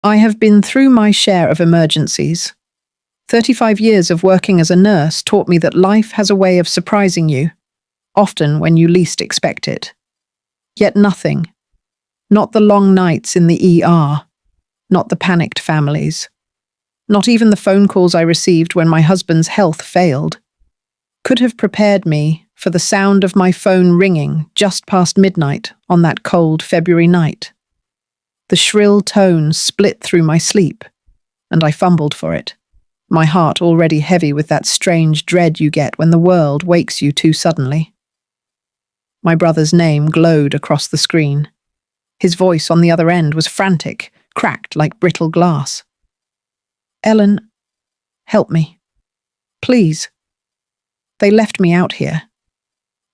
I have been through my share of emergencies. 35 years of working as a nurse taught me that life has a way of surprising you, often when you least expect it. Yet nothing, not the long nights in the ER, not the panicked families, not even the phone calls I received when my husband's health failed, could have prepared me for the sound of my phone ringing just past midnight on that cold February night. The shrill tone split through my sleep, and I fumbled for it, my heart already heavy with that strange dread you get when the world wakes you too suddenly. My brother's name glowed across the screen. His voice on the other end was frantic, cracked like brittle glass. "Ellen, help me. Please. They left me out here.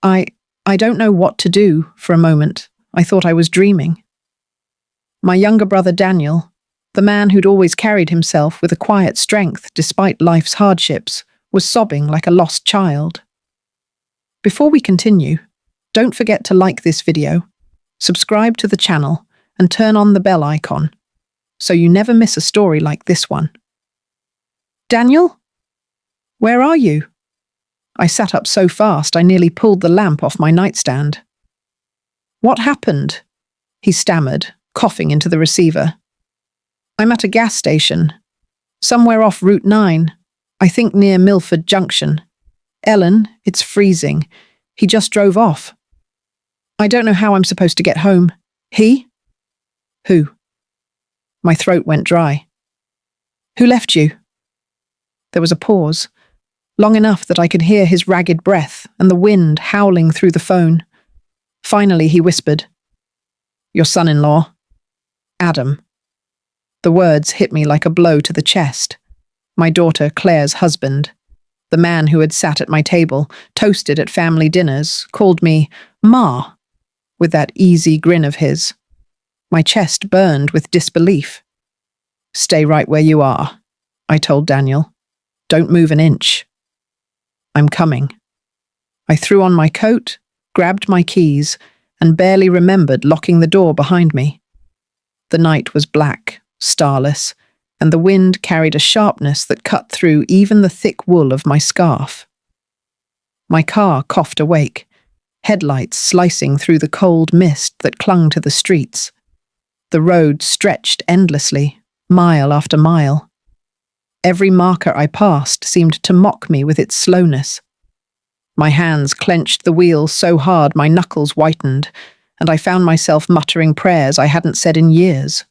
I don't know what to do." For a moment, I thought I was dreaming. My younger brother Daniel, the man who'd always carried himself with a quiet strength despite life's hardships, was sobbing like a lost child. Before we continue, don't forget to like this video, subscribe to the channel, and turn on the bell icon, so you never miss a story like this one. "Daniel? Where are you?" I sat up so fast I nearly pulled the lamp off my nightstand. "What happened?" he stammered, coughing into the receiver. "I'm at a gas station, somewhere off Route 9, I think near Milford Junction. Ellen, it's freezing. He just drove off. I don't know how I'm supposed to get home." "He? Who?" My throat went dry. "Who left you?" There was a pause, long enough that I could hear his ragged breath and the wind howling through the phone. Finally, he whispered, "Your son-in-law, Adam." The words hit me like a blow to the chest. My daughter Claire's husband, the man who had sat at my table, toasted at family dinners, called me Ma, with that easy grin of his. My chest burned with disbelief. "Stay right where you are," I told Daniel. "Don't move an inch." "I'm coming." I threw on my coat, grabbed my keys, and barely remembered locking the door behind me. The night was black, starless, and the wind carried a sharpness that cut through even the thick wool of my scarf. My car coughed awake, headlights slicing through the cold mist that clung to the streets. The road stretched endlessly, mile after mile. Every marker I passed seemed to mock me with its slowness. My hands clenched the wheel so hard my knuckles whitened, and I found myself muttering prayers I hadn't said in years.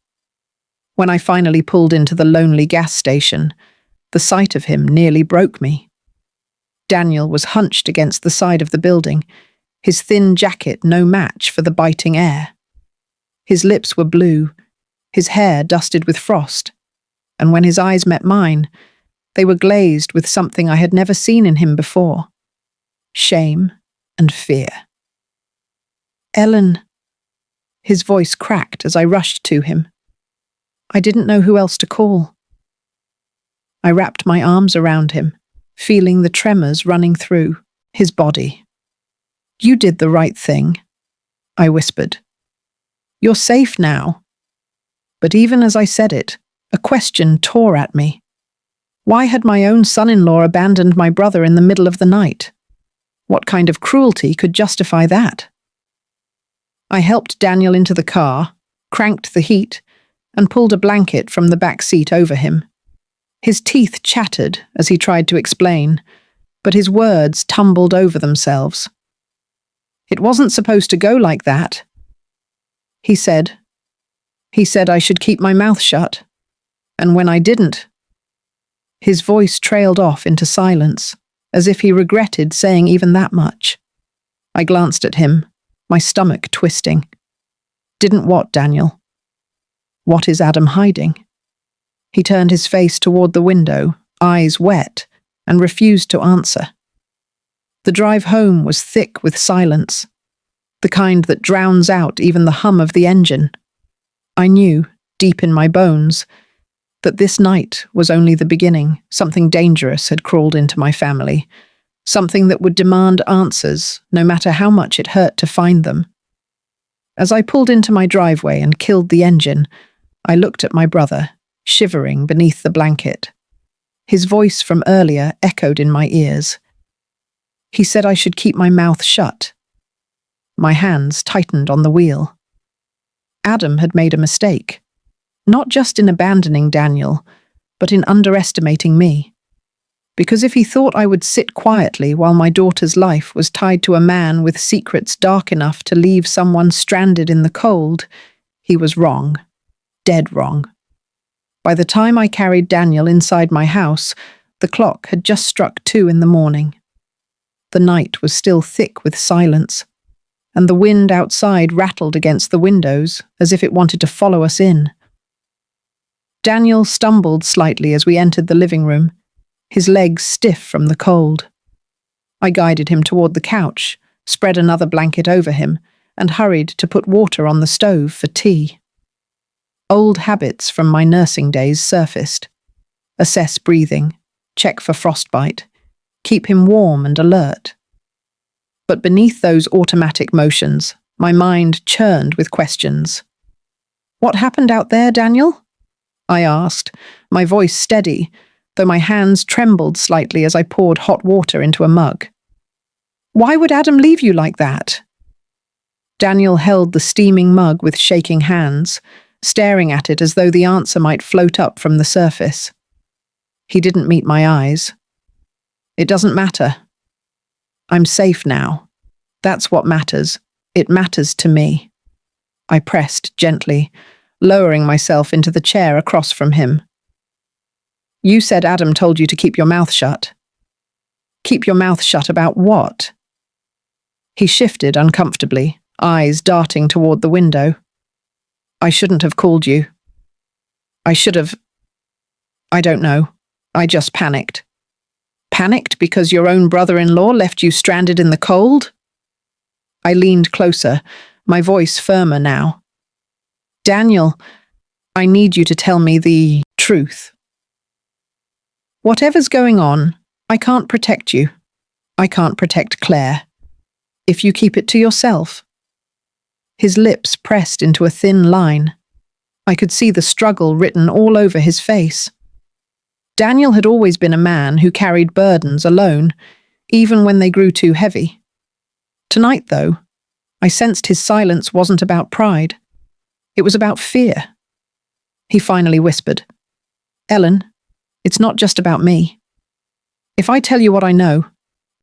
When I finally pulled into the lonely gas station, the sight of him nearly broke me. Daniel was hunched against the side of the building, his thin jacket no match for the biting air. His lips were blue, his hair dusted with frost, and when his eyes met mine, they were glazed with something I had never seen in him before: shame and fear. "Ellen." His voice cracked as I rushed to him. I didn't know who else to call. I wrapped my arms around him, feeling the tremors running through his body. "You did the right thing," I whispered. "You're safe now." But even as I said it, a question tore at me. Why had my own son-in-law abandoned my brother in the middle of the night? What kind of cruelty could justify that? I helped Daniel into the car, cranked the heat, and pulled a blanket from the back seat over him. His teeth chattered as he tried to explain, but his words tumbled over themselves. "It wasn't supposed to go like that," he said. "He said I should keep my mouth shut. And when I didn't..." His voice trailed off into silence, as if he regretted saying even that much. I glanced at him, my stomach twisting. "Didn't what, Daniel? What is Adam hiding?" He turned his face toward the window, eyes wet, and refused to answer. The drive home was thick with silence, the kind that drowns out even the hum of the engine. I knew, deep in my bones, that this night was only the beginning. Something dangerous had crawled into my family, something that would demand answers, no matter how much it hurt to find them. As I pulled into my driveway and killed the engine, I looked at my brother, shivering beneath the blanket. His voice from earlier echoed in my ears. He said I should keep my mouth shut. My hands tightened on the wheel. Adam had made a mistake, not just in abandoning Daniel, but in underestimating me. Because if he thought I would sit quietly while my daughter's life was tied to a man with secrets dark enough to leave someone stranded in the cold, he was wrong. Dead wrong. By the time I carried Daniel inside my house, the clock had just struck 2 in the morning. The night was still thick with silence, and the wind outside rattled against the windows as if it wanted to follow us in. Daniel stumbled slightly as we entered the living room, his legs stiff from the cold. I guided him toward the couch, spread another blanket over him, and hurried to put water on the stove for tea. Old habits from my nursing days surfaced. Assess breathing, check for frostbite, keep him warm and alert. But beneath those automatic motions, my mind churned with questions. "What happened out there, Daniel?" I asked, my voice steady, though my hands trembled slightly as I poured hot water into a mug. "Why would Adam leave you like that?" Daniel held the steaming mug with shaking hands, staring at it as though the answer might float up from the surface. He didn't meet my eyes. "It doesn't matter. I'm safe now. That's what matters. It matters to me." I pressed gently, lowering myself into the chair across from him. "You said Adam told you to keep your mouth shut." "Keep your mouth shut about what?" He shifted uncomfortably, eyes darting toward the window. "I shouldn't have called you. I should have... I don't know. I just panicked." "Panicked because your own brother-in-law left you stranded in the cold?" I leaned closer, my voice firmer now. "Daniel, I need you to tell me the truth. Whatever's going on, I can't protect you. I can't protect Claire. If you keep it to yourself." His lips pressed into a thin line. I could see the struggle written all over his face. Daniel had always been a man who carried burdens alone, even when they grew too heavy. Tonight, though, I sensed his silence wasn't about pride. It was about fear. He finally whispered, "Ellen, it's not just about me. If I tell you what I know,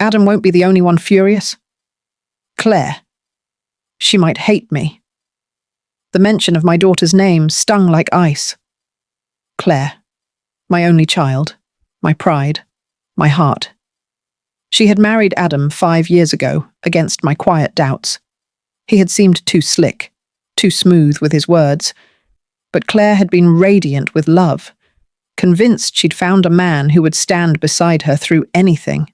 Adam won't be the only one furious. Claire. She might hate me." The mention of my daughter's name stung like ice. Claire. My only child. My pride. My heart. She had married Adam 5 years ago, against my quiet doubts. He had seemed too slick, too smooth with his words. But Claire had been radiant with love, convinced she'd found a man who would stand beside her through anything.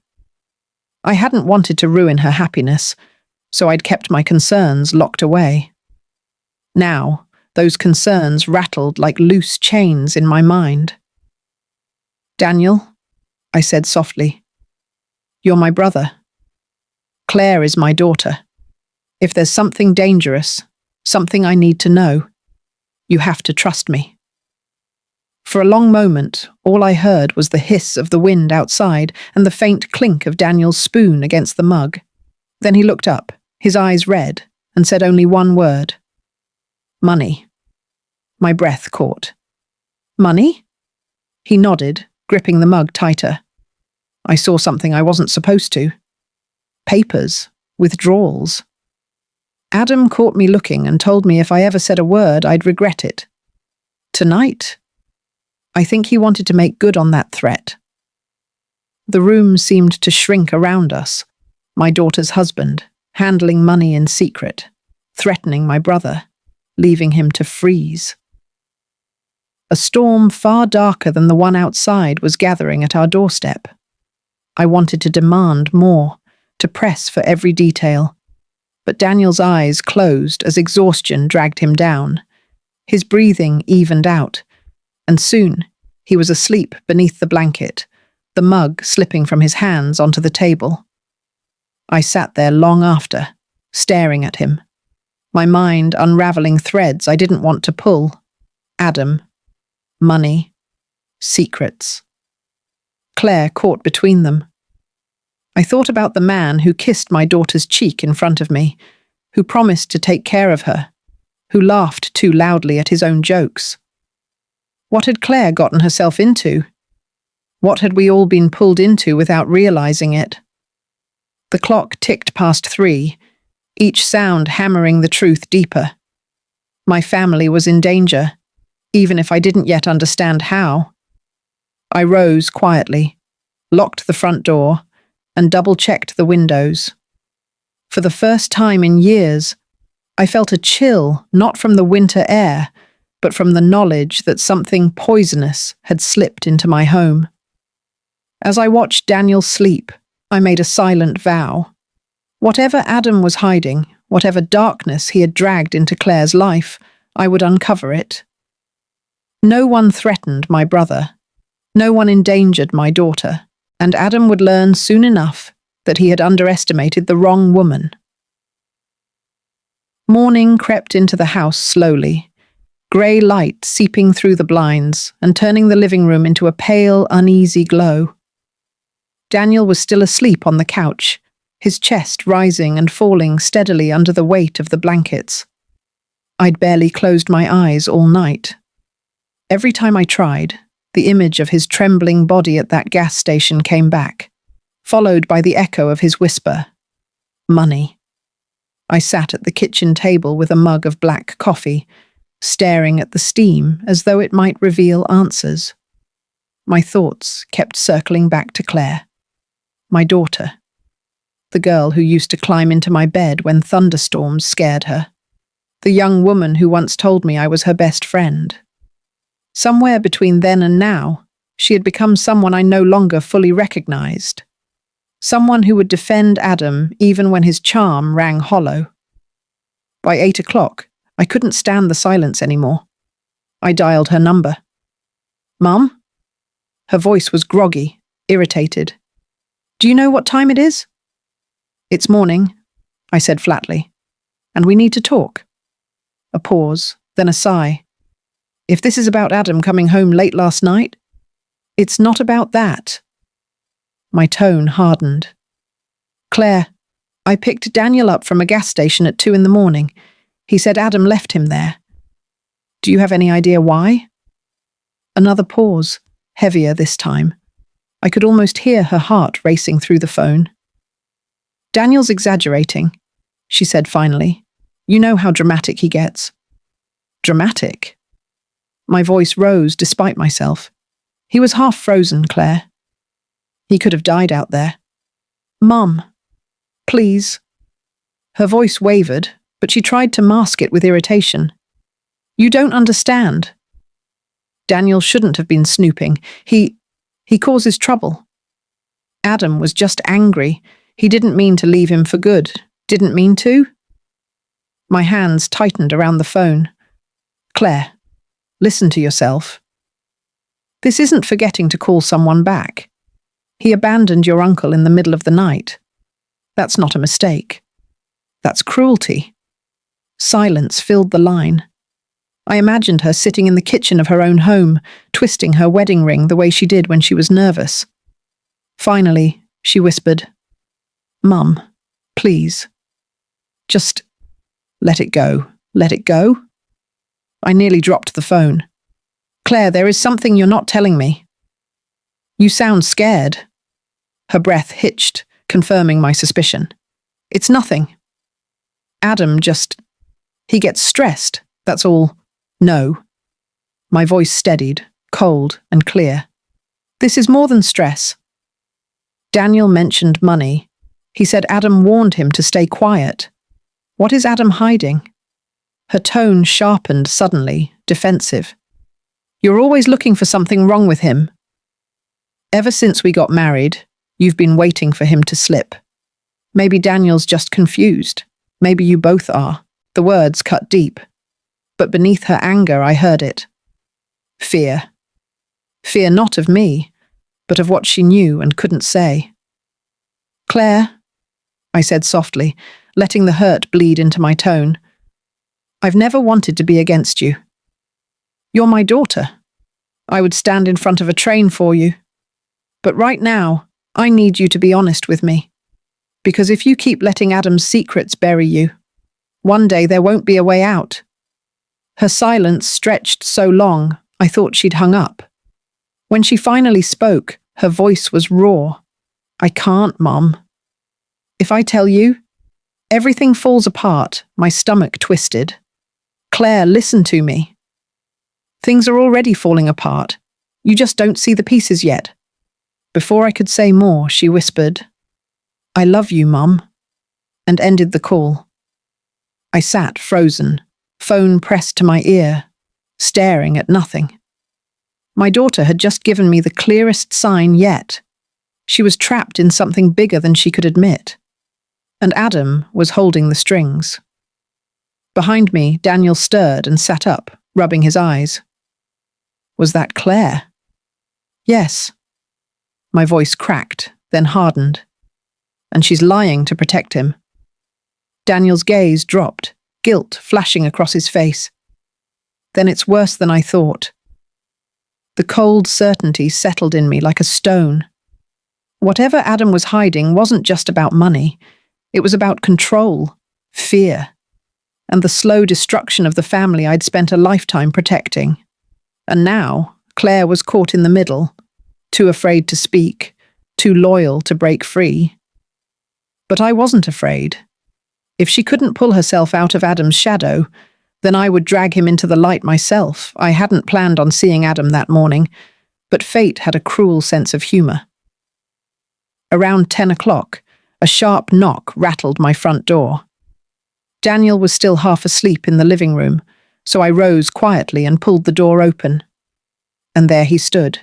I hadn't wanted to ruin her happiness, so I'd kept my concerns locked away. Now, those concerns rattled like loose chains in my mind. "Daniel," I said softly, "you're my brother. Claire is my daughter. If there's something dangerous, something I need to know, you have to trust me." For a long moment, all I heard was the hiss of the wind outside and the faint clink of Daniel's spoon against the mug. Then he looked up, his eyes red, and said only one word. "Money." My breath caught. "Money?" He nodded, gripping the mug tighter. I saw something I wasn't supposed to. Papers, withdrawals. Adam caught me looking and told me if I ever said a word, I'd regret it. Tonight? I think he wanted to make good on that threat. The room seemed to shrink around us. My daughter's husband, handling money in secret, threatening my brother, leaving him to freeze. A storm far darker than the one outside was gathering at our doorstep. I wanted to demand more, to press for every detail. But Daniel's eyes closed as exhaustion dragged him down. His breathing evened out, and soon he was asleep beneath the blanket, the mug slipping from his hands onto the table. I sat there long after, staring at him, my mind unraveling threads I didn't want to pull. Adam, money, secrets. Claire caught between them. I thought about the man who kissed my daughter's cheek in front of me, who promised to take care of her, who laughed too loudly at his own jokes. What had Claire gotten herself into? What had we all been pulled into without realizing it? The clock ticked past 3, each sound hammering the truth deeper. My family was in danger, even if I didn't yet understand how. I rose quietly, locked the front door, and double-checked the windows. For the first time in years, I felt a chill, not from the winter air, but from the knowledge that something poisonous had slipped into my home. As I watched Daniel sleep, I made a silent vow. Whatever Adam was hiding, whatever darkness he had dragged into Claire's life, I would uncover it. No one threatened my brother. No one endangered my daughter, and Adam would learn soon enough that he had underestimated the wrong woman. Morning crept into the house slowly, grey light seeping through the blinds and turning the living room into a pale, uneasy glow. Daniel was still asleep on the couch, his chest rising and falling steadily under the weight of the blankets. I'd barely closed my eyes all night. Every time I tried, the image of his trembling body at that gas station came back, followed by the echo of his whisper, "Money." I sat at the kitchen table with a mug of black coffee, staring at the steam as though it might reveal answers. My thoughts kept circling back to Claire, my daughter, the girl who used to climb into my bed when thunderstorms scared her, the young woman who once told me I was her best friend. Somewhere between then and now, she had become someone I no longer fully recognized. Someone who would defend Adam even when his charm rang hollow. By 8 o'clock, I couldn't stand the silence anymore. I dialed her number. "Mum?" Her voice was groggy, irritated. "Do you know what time it is?" "It's morning," I said flatly. "And we need to talk." A pause, then a sigh. "If this is about Adam coming home late last night, it's not about that." My tone hardened. "Claire, I picked Daniel up from a gas station at 2 in the morning. He said Adam left him there. Do you have any idea why?" Another pause, heavier this time. I could almost hear her heart racing through the phone. "Daniel's exaggerating," she said finally. "You know how dramatic he gets." "Dramatic?" My voice rose despite myself. "He was half frozen, Claire. He could have died out there." "Mum, please." Her voice wavered, but she tried to mask it with irritation. "You don't understand. Daniel shouldn't have been snooping. He causes trouble. Adam was just angry. He didn't mean to leave him for good. Didn't mean to." My hands tightened around the phone. "Claire, listen to yourself. This isn't forgetting to call someone back. He abandoned your uncle in the middle of the night. That's not a mistake. That's cruelty." Silence filled the line. I imagined her sitting in the kitchen of her own home, twisting her wedding ring the way she did when she was nervous. Finally, she whispered, "Mum, please. Just let it go. Let it go." I nearly dropped the phone. "Claire, there is something you're not telling me." "You sound scared." Her breath hitched, confirming my suspicion. "It's nothing. Adam he gets stressed, that's all." "No." My voice steadied, cold and clear. "This is more than stress." Daniel mentioned money. He said Adam warned him to stay quiet. What is Adam hiding? Her tone sharpened suddenly, defensive. "You're always looking for something wrong with him. Ever since we got married, you've been waiting for him to slip. Maybe Daniel's just confused. Maybe you both are." The words cut deep. But beneath her anger, I heard it. Fear. Fear not of me, but of what she knew and couldn't say. "Claire," I said softly, letting the hurt bleed into my tone, "I've never wanted to be against you. You're my daughter. I would stand in front of a train for you. But right now, I need you to be honest with me. Because if you keep letting Adam's secrets bury you, one day there won't be a way out." Her silence stretched so long, I thought she'd hung up. When she finally spoke, her voice was raw. "I can't, Mom. If I tell you, everything falls apart," my stomach twisted. "Claire, listen to me. Things are already falling apart. You just don't see the pieces yet." Before I could say more, she whispered, "I love you, Mum," and ended the call. I sat frozen, phone pressed to my ear, staring at nothing. My daughter had just given me the clearest sign yet. She was trapped in something bigger than she could admit. And Adam was holding the strings. Behind me, Daniel stirred and sat up, rubbing his eyes. Was that Claire? Yes. My voice cracked, then hardened. And she's lying to protect him. Daniel's gaze dropped, guilt flashing across his face. Then it's worse than I thought. The cold certainty settled in me like a stone. Whatever Adam was hiding wasn't just about money. It was about control, fear, and the slow destruction of the family I'd spent a lifetime protecting. And now, Claire was caught in the middle, too afraid to speak, too loyal to break free. But I wasn't afraid. If she couldn't pull herself out of Adam's shadow, then I would drag him into the light myself. I hadn't planned on seeing Adam that morning, but fate had a cruel sense of humour. Around 10 o'clock, a sharp knock rattled my front door. Daniel was still half asleep in the living room, so I rose quietly and pulled the door open. And there he stood.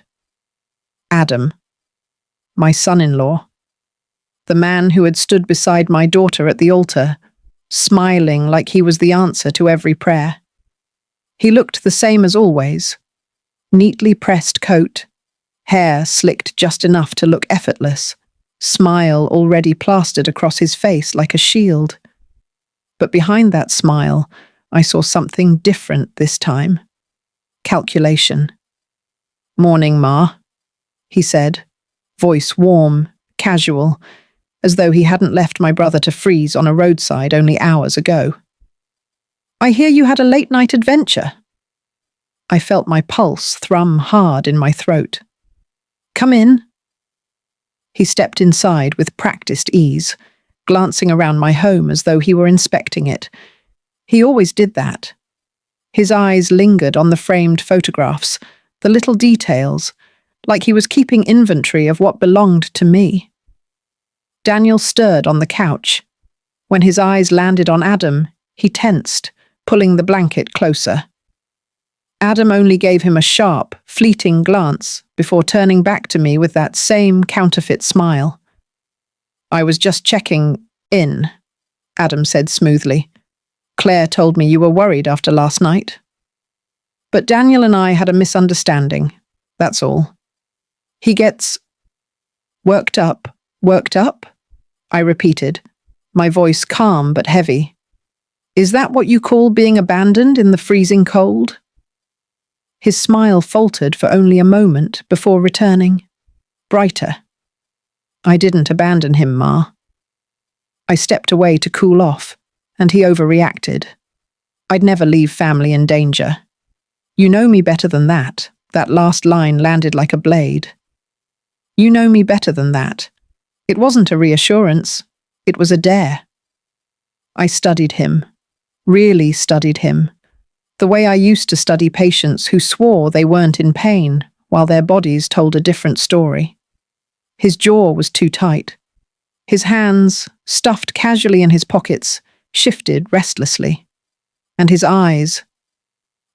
Adam, my son-in-law. The man who had stood beside my daughter at the altar, smiling like he was the answer to every prayer. He looked the same as always. Neatly pressed coat, hair slicked just enough to look effortless, smile already plastered across his face like a shield. But behind that smile, I saw something different this time. Calculation. "Morning, Ma," he said, voice warm, casual, as though he hadn't left my brother to freeze on a roadside only hours ago. "I hear you had a late-night adventure." I felt my pulse thrum hard in my throat. "Come in." He stepped inside with practiced ease, glancing around my home as though he were inspecting it. He always did that. His eyes lingered on the framed photographs, the little details, like he was keeping inventory of what belonged to me. Daniel stirred on the couch. When his eyes landed on Adam, he tensed, pulling the blanket closer. Adam only gave him a sharp, fleeting glance before turning back to me with that same counterfeit smile. "I was just checking in," Adam said smoothly. "Claire told me you were worried after last night." But Daniel and I had a misunderstanding, that's all. He gets worked up, I repeated, my voice calm but heavy. "Is that what you call being abandoned in the freezing cold?" His smile faltered for only a moment before returning, brighter. "I didn't abandon him, Ma." I stepped away to cool off, and he overreacted. "I'd never leave family in danger. You know me better than that." That last line landed like a blade. "You know me better than that." It wasn't a reassurance. It was a dare. I studied him, really studied him, the way I used to study patients who swore they weren't in pain while their bodies told a different story. His jaw was too tight. His hands, stuffed casually in his pockets, shifted restlessly. And his eyes,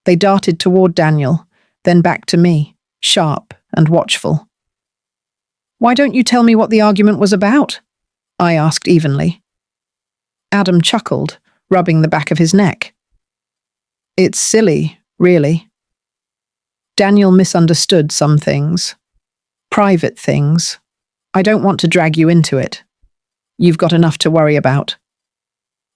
they darted toward Daniel, then back to me, sharp and watchful. "Why don't you tell me what the argument was about?" I asked evenly. Adam chuckled, rubbing the back of his neck. "It's silly, really. Daniel misunderstood some things. Private things. I don't want to drag you into it. You've got enough to worry about."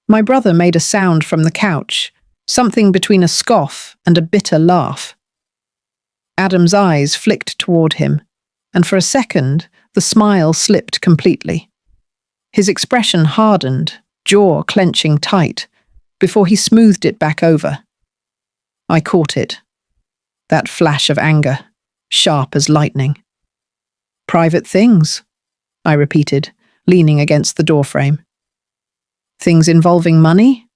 My brother made a sound from the couch, something between a scoff and a bitter laugh. Adam's eyes flicked toward him, and for a second, the smile slipped completely. His expression hardened, jaw clenching tight, before he smoothed it back over. I caught it. That flash of anger, sharp as lightning. "Private things," I repeated, leaning against the doorframe. "Things involving money?"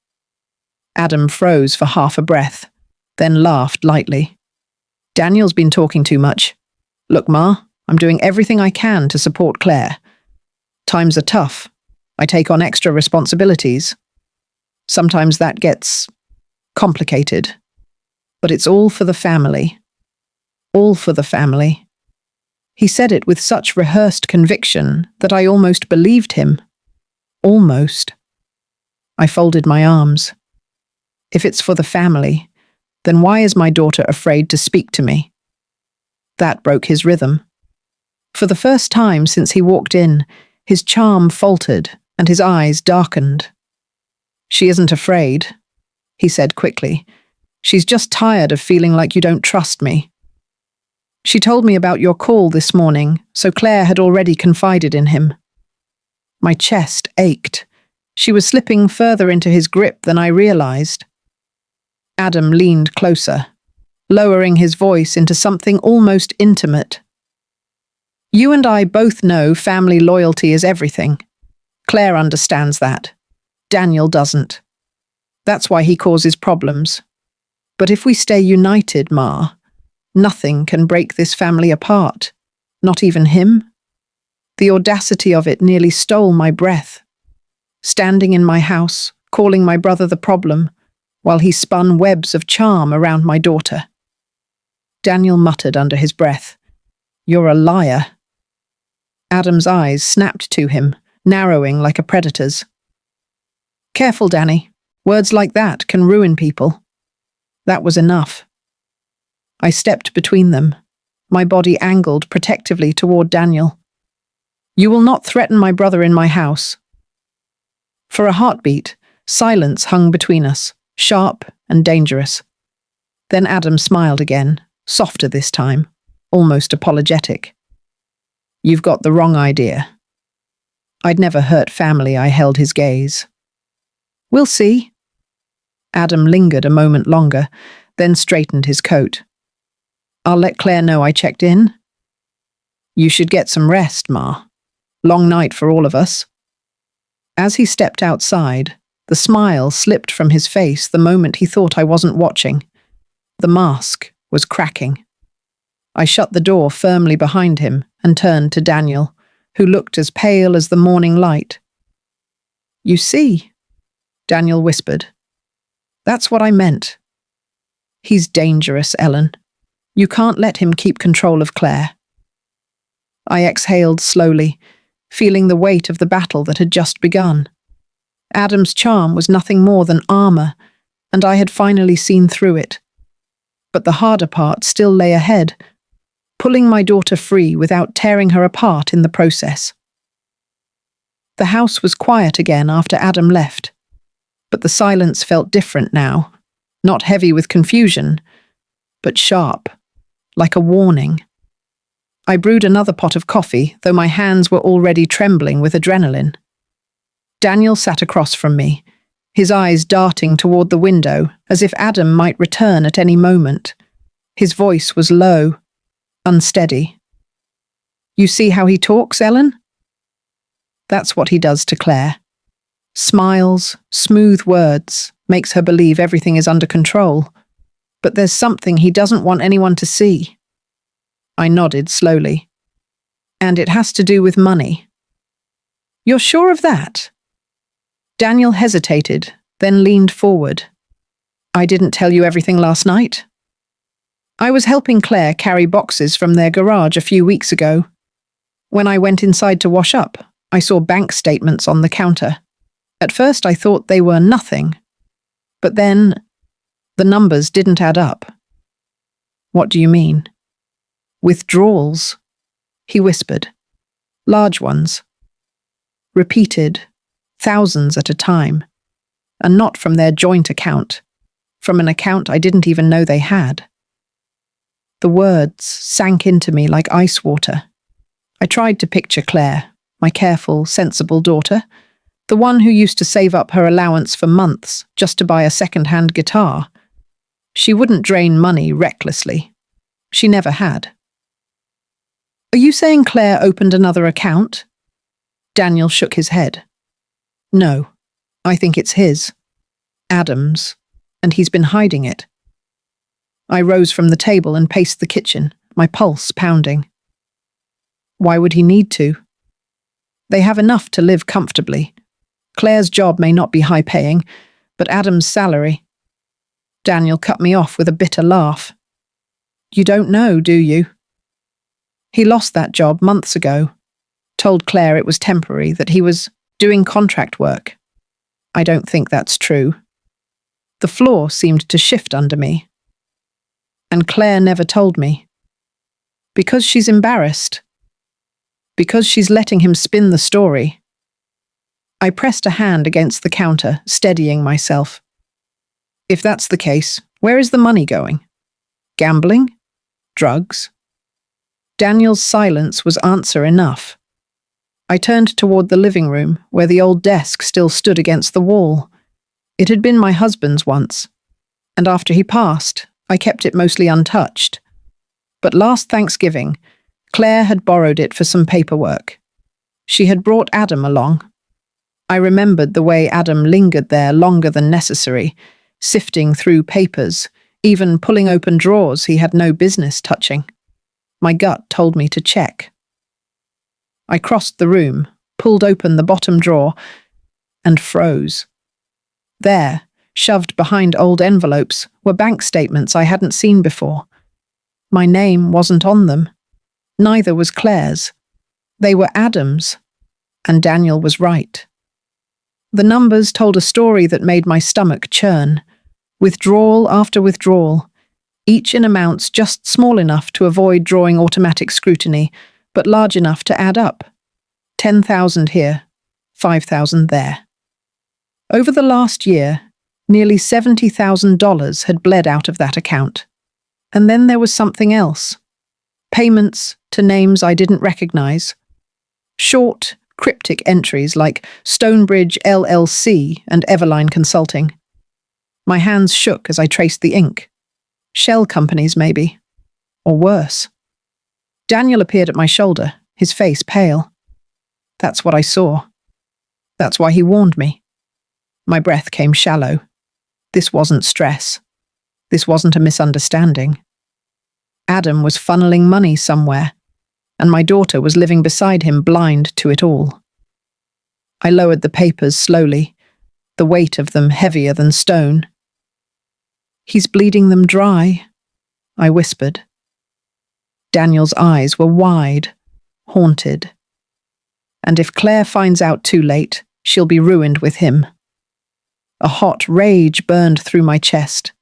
Adam froze for half a breath, then laughed lightly. "Daniel's been talking too much. Look, Ma, I'm doing everything I can to support Claire. Times are tough. I take on extra responsibilities. Sometimes that gets complicated. But it's all for the family. All for the family." He said it with such rehearsed conviction that I almost believed him. Almost. I folded my arms. If it's for the family, then why is my daughter afraid to speak to me? That broke his rhythm. For the first time since he walked in, his charm faltered and his eyes darkened. "She isn't afraid," he said quickly. "She's just tired of feeling like you don't trust me. She told me about your call this morning, so Claire had already confided in him." My chest ached. She was slipping further into his grip than I realized. Adam leaned closer, lowering his voice into something almost intimate. "You and I both know family loyalty is everything. Claire understands that. Daniel doesn't. That's why he causes problems. But if we stay united, Ma, nothing can break this family apart. Not even him." The audacity of it nearly stole my breath. Standing in my house, calling my brother the problem, while he spun webs of charm around my daughter. Daniel muttered under his breath, "You're a liar." Adam's eyes snapped to him, narrowing like a predator's. "Careful, Danny. Words like that can ruin people." That was enough. I stepped between them, my body angled protectively toward Daniel. "You will not threaten my brother in my house." For a heartbeat, silence hung between us, sharp and dangerous. Then Adam smiled again, softer this time, almost apologetic. "You've got the wrong idea." I'd never hurt family, I held his gaze. "We'll see." Adam lingered a moment longer, then straightened his coat. "I'll let Claire know I checked in." "You should get some rest, Ma. Long night for all of us." As he stepped outside, the smile slipped from his face the moment he thought I wasn't watching. The mask was cracking. I shut the door firmly behind him and turned to Daniel, who looked as pale as the morning light. "You see," Daniel whispered. "That's what I meant. He's dangerous, Ellen. You can't let him keep control of Claire." I exhaled slowly, feeling the weight of the battle that had just begun. Adam's charm was nothing more than armor, and I had finally seen through it. But the harder part still lay ahead, pulling my daughter free without tearing her apart in the process. The house was quiet again after Adam left, but the silence felt different now, not heavy with confusion, but sharp, like a warning. I brewed another pot of coffee, though my hands were already trembling with adrenaline. Daniel sat across from me, his eyes darting toward the window as if Adam might return at any moment. His voice was low, unsteady. "You see how he talks, Ellen? That's what he does to Claire. Smiles, smooth words, makes her believe everything is under control. But there's something he doesn't want anyone to see." I nodded slowly. "And it has to do with money." "You're sure of that?" Daniel hesitated, then leaned forward. "I didn't tell you everything last night?" "I was helping Claire carry boxes from their garage a few weeks ago. When I went inside to wash up, I saw bank statements on the counter. At first I thought they were nothing. But then, the numbers didn't add up." "What do you mean?" "Withdrawals," he whispered. "Large ones. Repeated, thousands at a time. And not from their joint account. From an account I didn't even know they had." The words sank into me like ice water. I tried to picture Claire, my careful, sensible daughter, the one who used to save up her allowance for months just to buy a second-hand guitar. She wouldn't drain money recklessly. She never had. Are you saying Claire opened another account? Daniel shook his head. No, I think it's his. Adam's, and he's been hiding it. I rose from the table and paced the kitchen, my pulse pounding. Why would he need to? They have enough to live comfortably. Claire's job may not be high-paying, but Adam's salary. Daniel cut me off with a bitter laugh. You don't know, do you? He lost that job months ago. Told Claire it was temporary, that he was doing contract work. I don't think that's true. The floor seemed to shift under me. And Claire never told me. Because she's embarrassed. Because she's letting him spin the story. I pressed a hand against the counter, steadying myself. If that's the case, where is the money going? Gambling? Drugs? Daniel's silence was answer enough. I turned toward the living room, where the old desk still stood against the wall. It had been my husband's once, and after he passed, I kept it mostly untouched. But last Thanksgiving, Claire had borrowed it for some paperwork. She had brought Adam along. I remembered the way Adam lingered there longer than necessary, sifting through papers, even pulling open drawers he had no business touching. My gut told me to check. I crossed the room, pulled open the bottom drawer, and froze. There, shoved behind old envelopes, were bank statements I hadn't seen before. My name wasn't on them. Neither was Claire's. They were Adam's, and Daniel was right. The numbers told a story that made my stomach churn. Withdrawal after withdrawal, each in amounts just small enough to avoid drawing automatic scrutiny, but large enough to add up. 10,000 here, 5,000 there. Over the last year, nearly $70,000 had bled out of that account. And then there was something else. Payments to names I didn't recognize. Short, cryptic entries like Stonebridge LLC and Everline Consulting. My hands shook as I traced the ink. Shell companies, maybe. Or worse. Daniel appeared at my shoulder, his face pale. That's what I saw. That's why he warned me. My breath came shallow. This wasn't stress. This wasn't a misunderstanding. Adam was funneling money somewhere, and my daughter was living beside him, blind to it all. I lowered the papers slowly, the weight of them heavier than stone. He's bleeding them dry, I whispered. Daniel's eyes were wide, haunted. And if Claire finds out too late, she'll be ruined with him. A hot rage burned through my chest.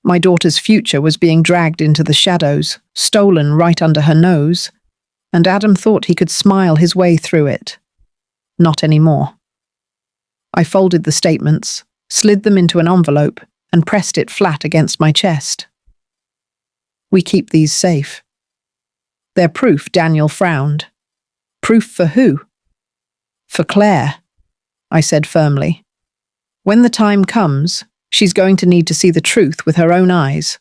My daughter's future was being dragged into the shadows, stolen right under her nose, and Adam thought he could smile his way through it. Not anymore. I folded the statements, slid them into an envelope, and pressed it flat against my chest. We keep these safe. They're proof, Daniel frowned. Proof for who? For Claire, I said firmly. When the time comes, she's going to need to see the truth with her own eyes.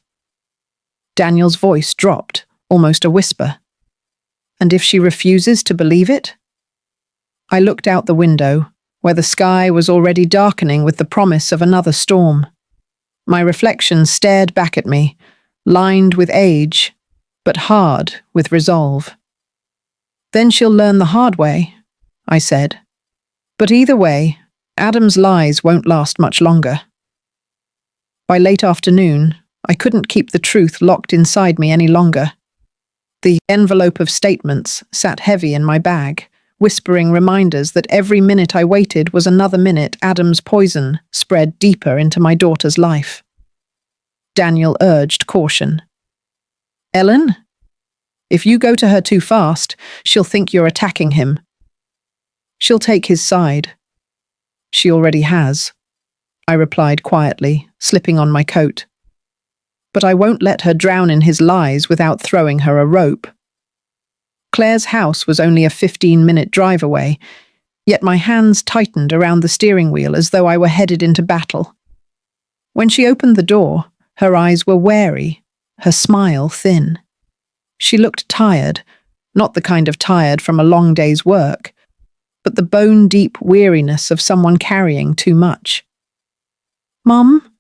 Daniel's voice dropped, almost a whisper. And if she refuses to believe it? I looked out the window, where the sky was already darkening with the promise of another storm. My reflection stared back at me, lined with age, but hard with resolve. Then she'll learn the hard way, I said. But either way, Adam's lies won't last much longer. By late afternoon, I couldn't keep the truth locked inside me any longer. The envelope of statements sat heavy in my bag, whispering reminders that every minute I waited was another minute Adam's poison spread deeper into my daughter's life. Daniel urged caution. Ellen? If you go to her too fast, she'll think you're attacking him. She'll take his side. She already has, I replied quietly, slipping on my coat. but I won't let her drown in his lies without throwing her a rope. Claire's house was only a 15-minute drive away, yet my hands tightened around the steering wheel as though I were headed into battle. When she opened the door, her eyes were wary, her smile thin. She looked tired, not the kind of tired from a long day's work, but the bone-deep weariness of someone carrying too much. "Mum,"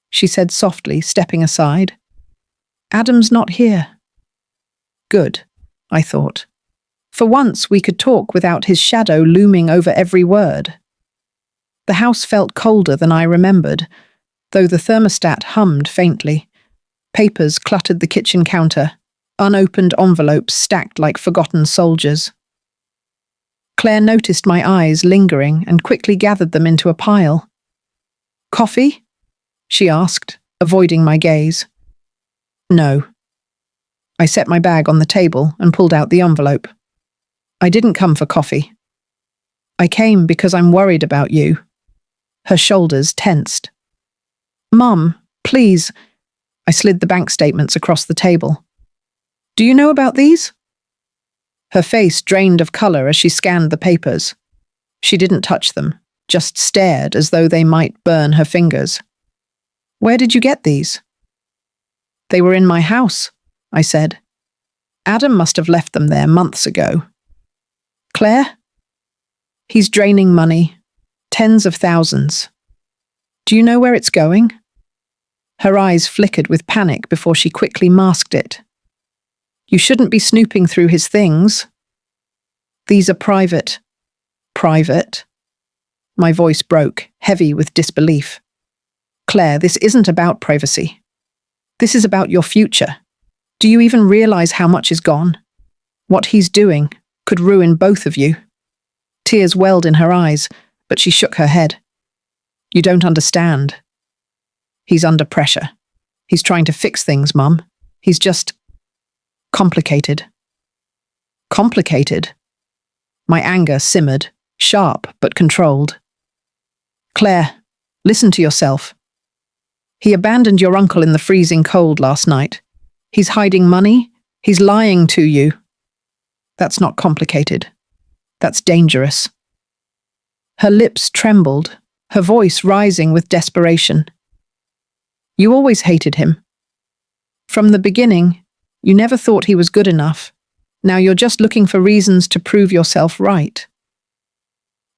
she said softly, stepping aside. "Adam's not here." Good, I thought. For once we could talk without his shadow looming over every word. The house felt colder than I remembered, though the thermostat hummed faintly. Papers cluttered the kitchen counter, unopened envelopes stacked like forgotten soldiers. Claire noticed my eyes lingering and quickly gathered them into a pile. "Coffee?" she asked, avoiding my gaze. "No." I set my bag on the table and pulled out the envelope. "I didn't come for coffee. I came because I'm worried about you." Her shoulders tensed. "Mum, please." I slid the bank statements across the table. "Do you know about these?" Her face drained of color as she scanned the papers. She didn't touch them, just stared as though they might burn her fingers. "Where did you get these?" "They were in my house," I said. "Adam must have left them there months ago." "Claire?" "He's draining money. Tens of thousands. Do you know where it's going?" Her eyes flickered with panic before she quickly masked it. "You shouldn't be snooping through his things." "These are private." "Private?" My voice broke, heavy with disbelief. "Claire, this isn't about privacy. This is about your future. Do you even realize how much is gone? What he's doing could ruin both of you." Tears welled in her eyes, but she shook her head. "You don't understand. He's under pressure. He's trying to fix things, Mum. He's just complicated." "Complicated?" My anger simmered, sharp but controlled. "Claire, listen to yourself. He abandoned your uncle in the freezing cold last night. He's hiding money. He's lying to you. That's not complicated. That's dangerous." Her lips trembled, her voice rising with desperation. "You always hated him. From the beginning, you never thought he was good enough. Now you're just looking for reasons to prove yourself right."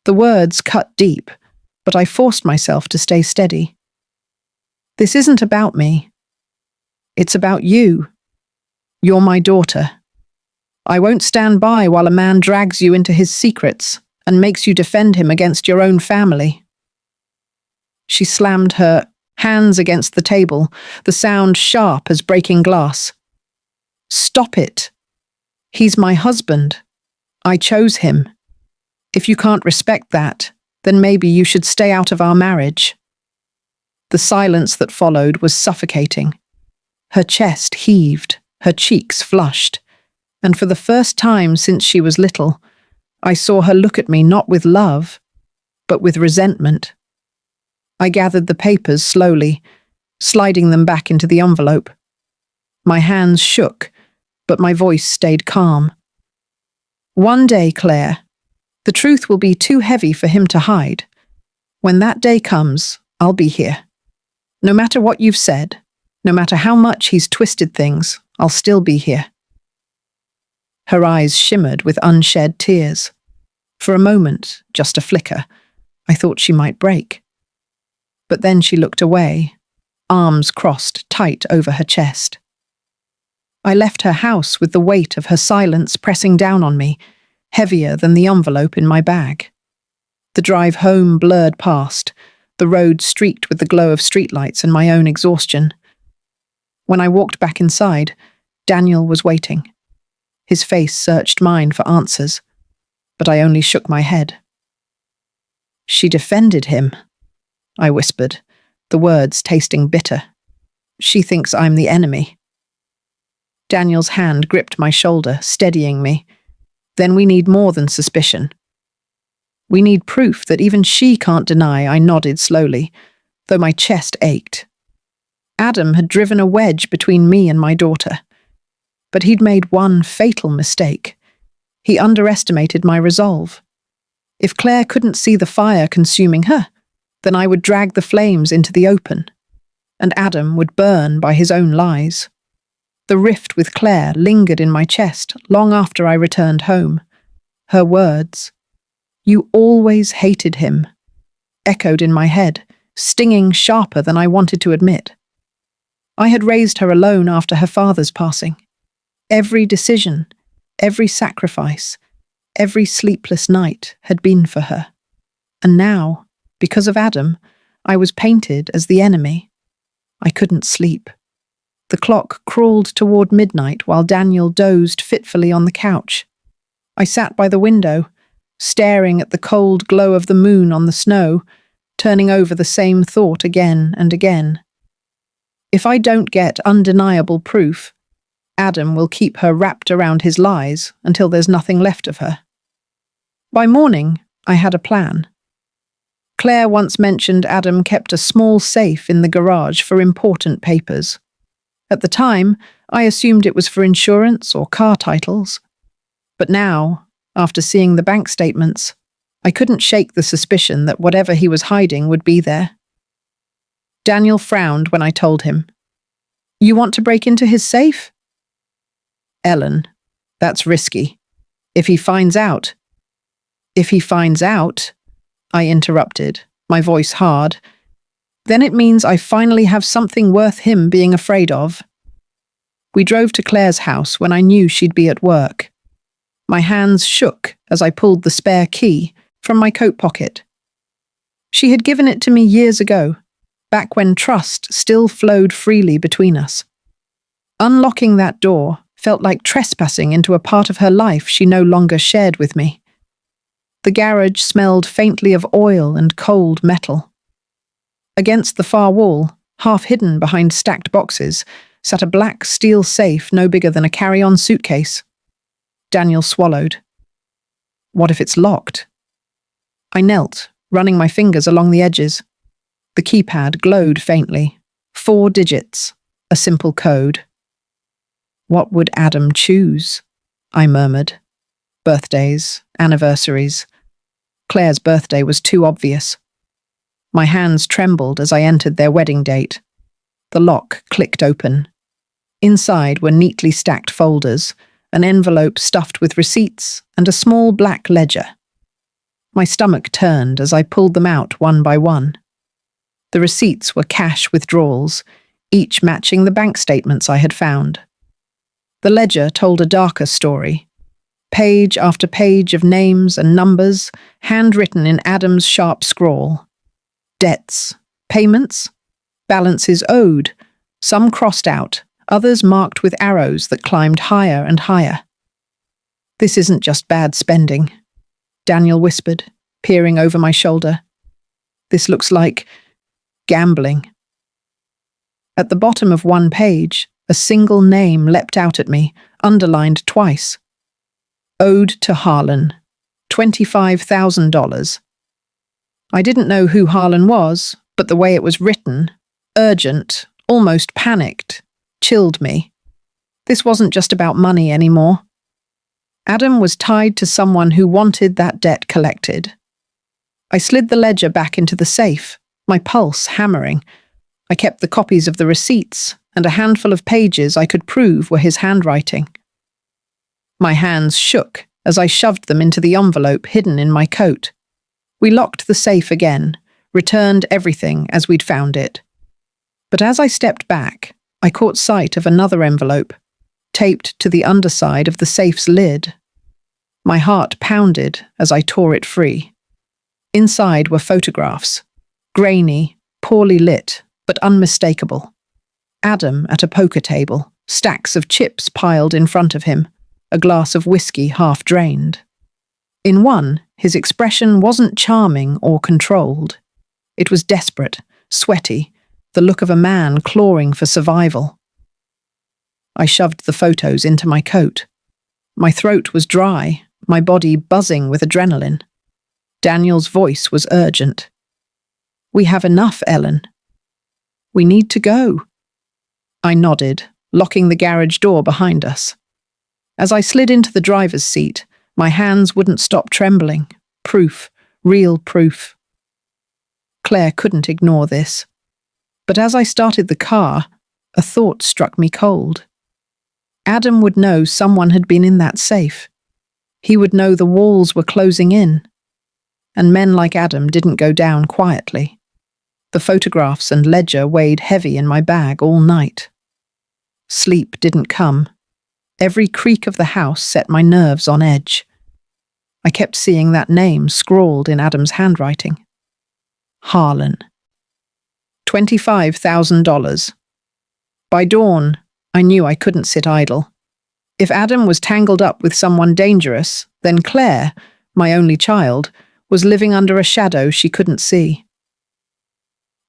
The words cut deep, but I forced myself to stay steady. "This isn't about me. It's about you. You're my daughter. I won't stand by while a man drags you into his secrets and makes you defend him against your own family." She slammed her hands against the table, the sound sharp as breaking glass. "Stop it. He's my husband. I chose him. If you can't respect that, then maybe you should stay out of our marriage." The silence that followed was suffocating. Her chest heaved, her cheeks flushed, and for the first time since she was little, I saw her look at me not with love, but with resentment. I gathered the papers slowly, sliding them back into the envelope. My hands shook, but my voice stayed calm. "One day, Claire, the truth will be too heavy for him to hide. When that day comes, I'll be here. No matter what you've said, no matter how much he's twisted things, I'll still be here." Her eyes shimmered with unshed tears. For a moment, just a flicker, I thought she might break. But then she looked away, arms crossed tight over her chest. I left her house with the weight of her silence pressing down on me, heavier than the envelope in my bag. The drive home blurred past, the road streaked with the glow of streetlights and my own exhaustion. When I walked back inside, Daniel was waiting. His face searched mine for answers, but I only shook my head. "She defended him," I whispered, the words tasting bitter. "She thinks I'm the enemy." Daniel's hand gripped my shoulder, steadying me. "Then we need more than suspicion. We need proof that even she can't deny." I nodded slowly, though my chest ached. Adam had driven a wedge between me and my daughter. But he'd made one fatal mistake. He underestimated my resolve. If Claire couldn't see the fire consuming her, then I would drag the flames into the open, and Adam would burn by his own lies. The rift with Claire lingered in my chest long after I returned home. Her words, "You always hated him," echoed in my head, stinging sharper than I wanted to admit. I had raised her alone after her father's passing. Every decision, every sacrifice, every sleepless night had been for her. And now, because of Adam, I was painted as the enemy. I couldn't sleep. The clock crawled toward midnight while Daniel dozed fitfully on the couch. I sat by the window, staring at the cold glow of the moon on the snow, turning over the same thought again and again. If I don't get undeniable proof, Adam will keep her wrapped around his lies until there's nothing left of her. By morning, I had a plan. Claire once mentioned Adam kept a small safe in the garage for important papers. At the time, I assumed it was for insurance or car titles. But now, after seeing the bank statements, I couldn't shake the suspicion that whatever he was hiding would be there. Daniel frowned when I told him, "You want to break into his safe?" "Ellen, that's risky. If he finds out..." "If he finds out," I interrupted, my voice hard, "then it means I finally have something worth him being afraid of." We drove to Claire's house when I knew she'd be at work. My hands shook as I pulled the spare key from my coat pocket. She had given it to me years ago, back when trust still flowed freely between us. Unlocking that door felt like trespassing into a part of her life she no longer shared with me. The garage smelled faintly of oil and cold metal. Against the far wall, half hidden behind stacked boxes, sat a black steel safe no bigger than a carry-on suitcase. Daniel swallowed. What if it's locked? I knelt, running my fingers along the edges. The keypad glowed faintly. 4 digits, a simple code. What would Adam choose? I murmured. Birthdays, anniversaries. Claire's birthday was too obvious. My hands trembled as I entered their wedding date. The lock clicked open. Inside were neatly stacked folders, an envelope stuffed with receipts, and a small black ledger. My stomach turned as I pulled them out one by one. The receipts were cash withdrawals, each matching the bank statements I had found. The ledger told a darker story. Page after page of names and numbers, handwritten in Adam's sharp scrawl. Debts, payments, balances owed, some crossed out, others marked with arrows that climbed higher and higher. This isn't just bad spending, Daniel whispered, peering over my shoulder. This looks like gambling. At the bottom of one page, a single name leapt out at me, underlined twice. Owed to Harlan, $25,000. I didn't know who Harlan was, but the way it was written, urgent, almost panicked, chilled me. This wasn't just about money anymore. Adam was tied to someone who wanted that debt collected. I slid the ledger back into the safe, my pulse hammering. I kept the copies of the receipts and a handful of pages I could prove were his handwriting. My hands shook as I shoved them into the envelope hidden in my coat. We locked the safe again, returned everything as we'd found it. But as I stepped back, I caught sight of another envelope, taped to the underside of the safe's lid. My heart pounded as I tore it free. Inside were photographs, grainy, poorly lit, but unmistakable. Adam at a poker table, stacks of chips piled in front of him, a glass of whiskey half drained. In one, his expression wasn't charming or controlled. It was desperate, sweaty, the look of a man clawing for survival. I shoved the photos into my coat. My throat was dry, my body buzzing with adrenaline. Daniel's voice was urgent. "We have enough, Ellen. We need to go." I nodded, locking the garage door behind us. As I slid into the driver's seat, my hands wouldn't stop trembling. Proof, real proof. Claire couldn't ignore this. But as I started the car, a thought struck me cold. Adam would know someone had been in that safe. He would know the walls were closing in. And men like Adam didn't go down quietly. The photographs and ledger weighed heavy in my bag all night. Sleep didn't come. Every creak of the house set my nerves on edge. I kept seeing that name scrawled in Adam's handwriting. Harlan. $25,000. By dawn, I knew I couldn't sit idle. If Adam was tangled up with someone dangerous, then Claire, my only child, was living under a shadow she couldn't see.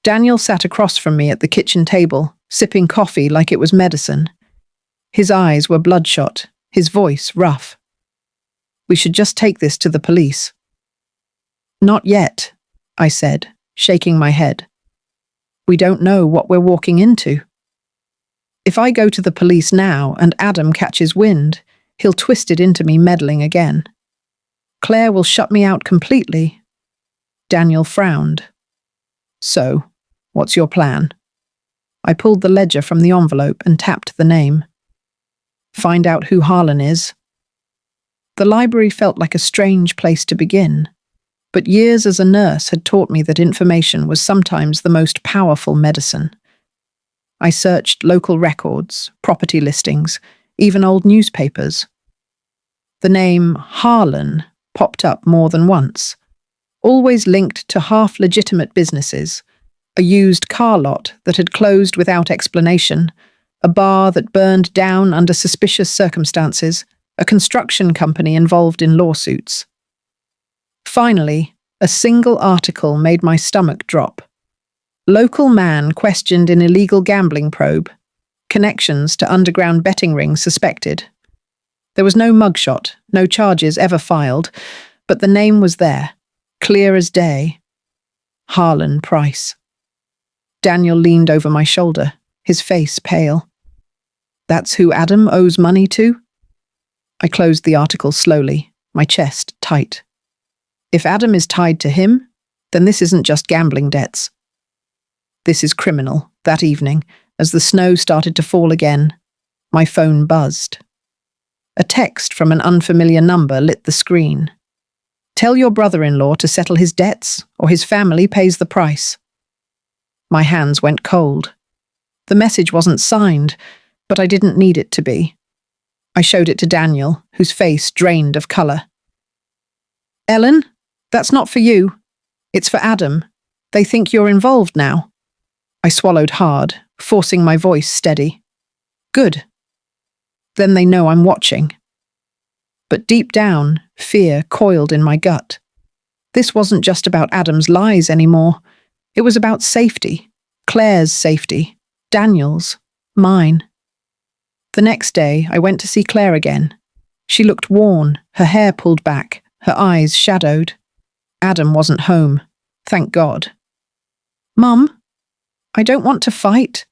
Daniel sat across from me at the kitchen table, sipping coffee like it was medicine. His eyes were bloodshot, his voice rough. We should just take this to the police. Not yet, I said, shaking my head. We don't know what we're walking into. If I go to the police now and Adam catches wind, he'll twist it into me meddling again. Claire will shut me out completely. Daniel frowned. So, what's your plan? I pulled the ledger from the envelope and tapped the name. Find out who Harlan is. The library felt like a strange place to begin, but years as a nurse had taught me that information was sometimes the most powerful medicine. I searched local records, property listings, even old newspapers. The name Harlan popped up more than once, always linked to half-legitimate businesses, a used car lot that had closed without explanation, a bar that burned down under suspicious circumstances, a construction company involved in lawsuits. Finally, a single article made my stomach drop. Local man questioned in illegal gambling probe. Connections to underground betting rings suspected. There was no mugshot, no charges ever filed, but the name was there, clear as day. Harlan Price. Daniel leaned over my shoulder, his face pale. That's who Adam owes money to? I closed the article slowly, my chest tight. If Adam is tied to him, then this isn't just gambling debts. This is criminal. That evening, as the snow started to fall again, my phone buzzed. A text from an unfamiliar number lit the screen. Tell your brother-in-law to settle his debts, or his family pays the price. My hands went cold. The message wasn't signed, but I didn't need it to be. I showed it to Daniel, whose face drained of colour. Ellen, that's not for you. It's for Adam. They think you're involved now. I swallowed hard, forcing my voice steady. Good. Then they know I'm watching. But deep down, fear coiled in my gut. This wasn't just about Adam's lies anymore. It was about safety. Claire's safety. Daniel's. Mine. The next day, I went to see Claire again. She looked worn, her hair pulled back, her eyes shadowed. Adam wasn't home. Thank God. Mum, I don't want to fight,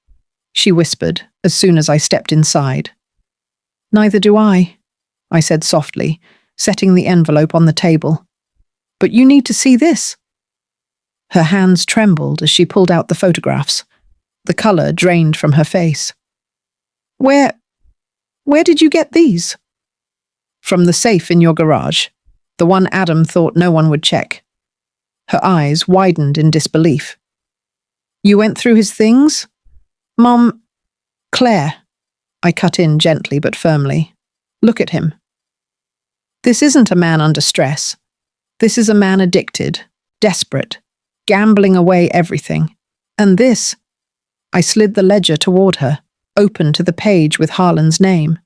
she whispered as soon as I stepped inside. Neither do I said softly, setting the envelope on the table. But you need to see this. Her hands trembled as she pulled out the photographs. The colour drained from her face. Where did you get these? From the safe in your garage, the one Adam thought no one would check. Her eyes widened in disbelief. You went through his things? Mom, Claire. I cut in gently but firmly. Look at him. This isn't a man under stress. This is a man addicted, desperate, gambling away everything. And this, I slid the ledger toward her, open to the page with Harlan's name.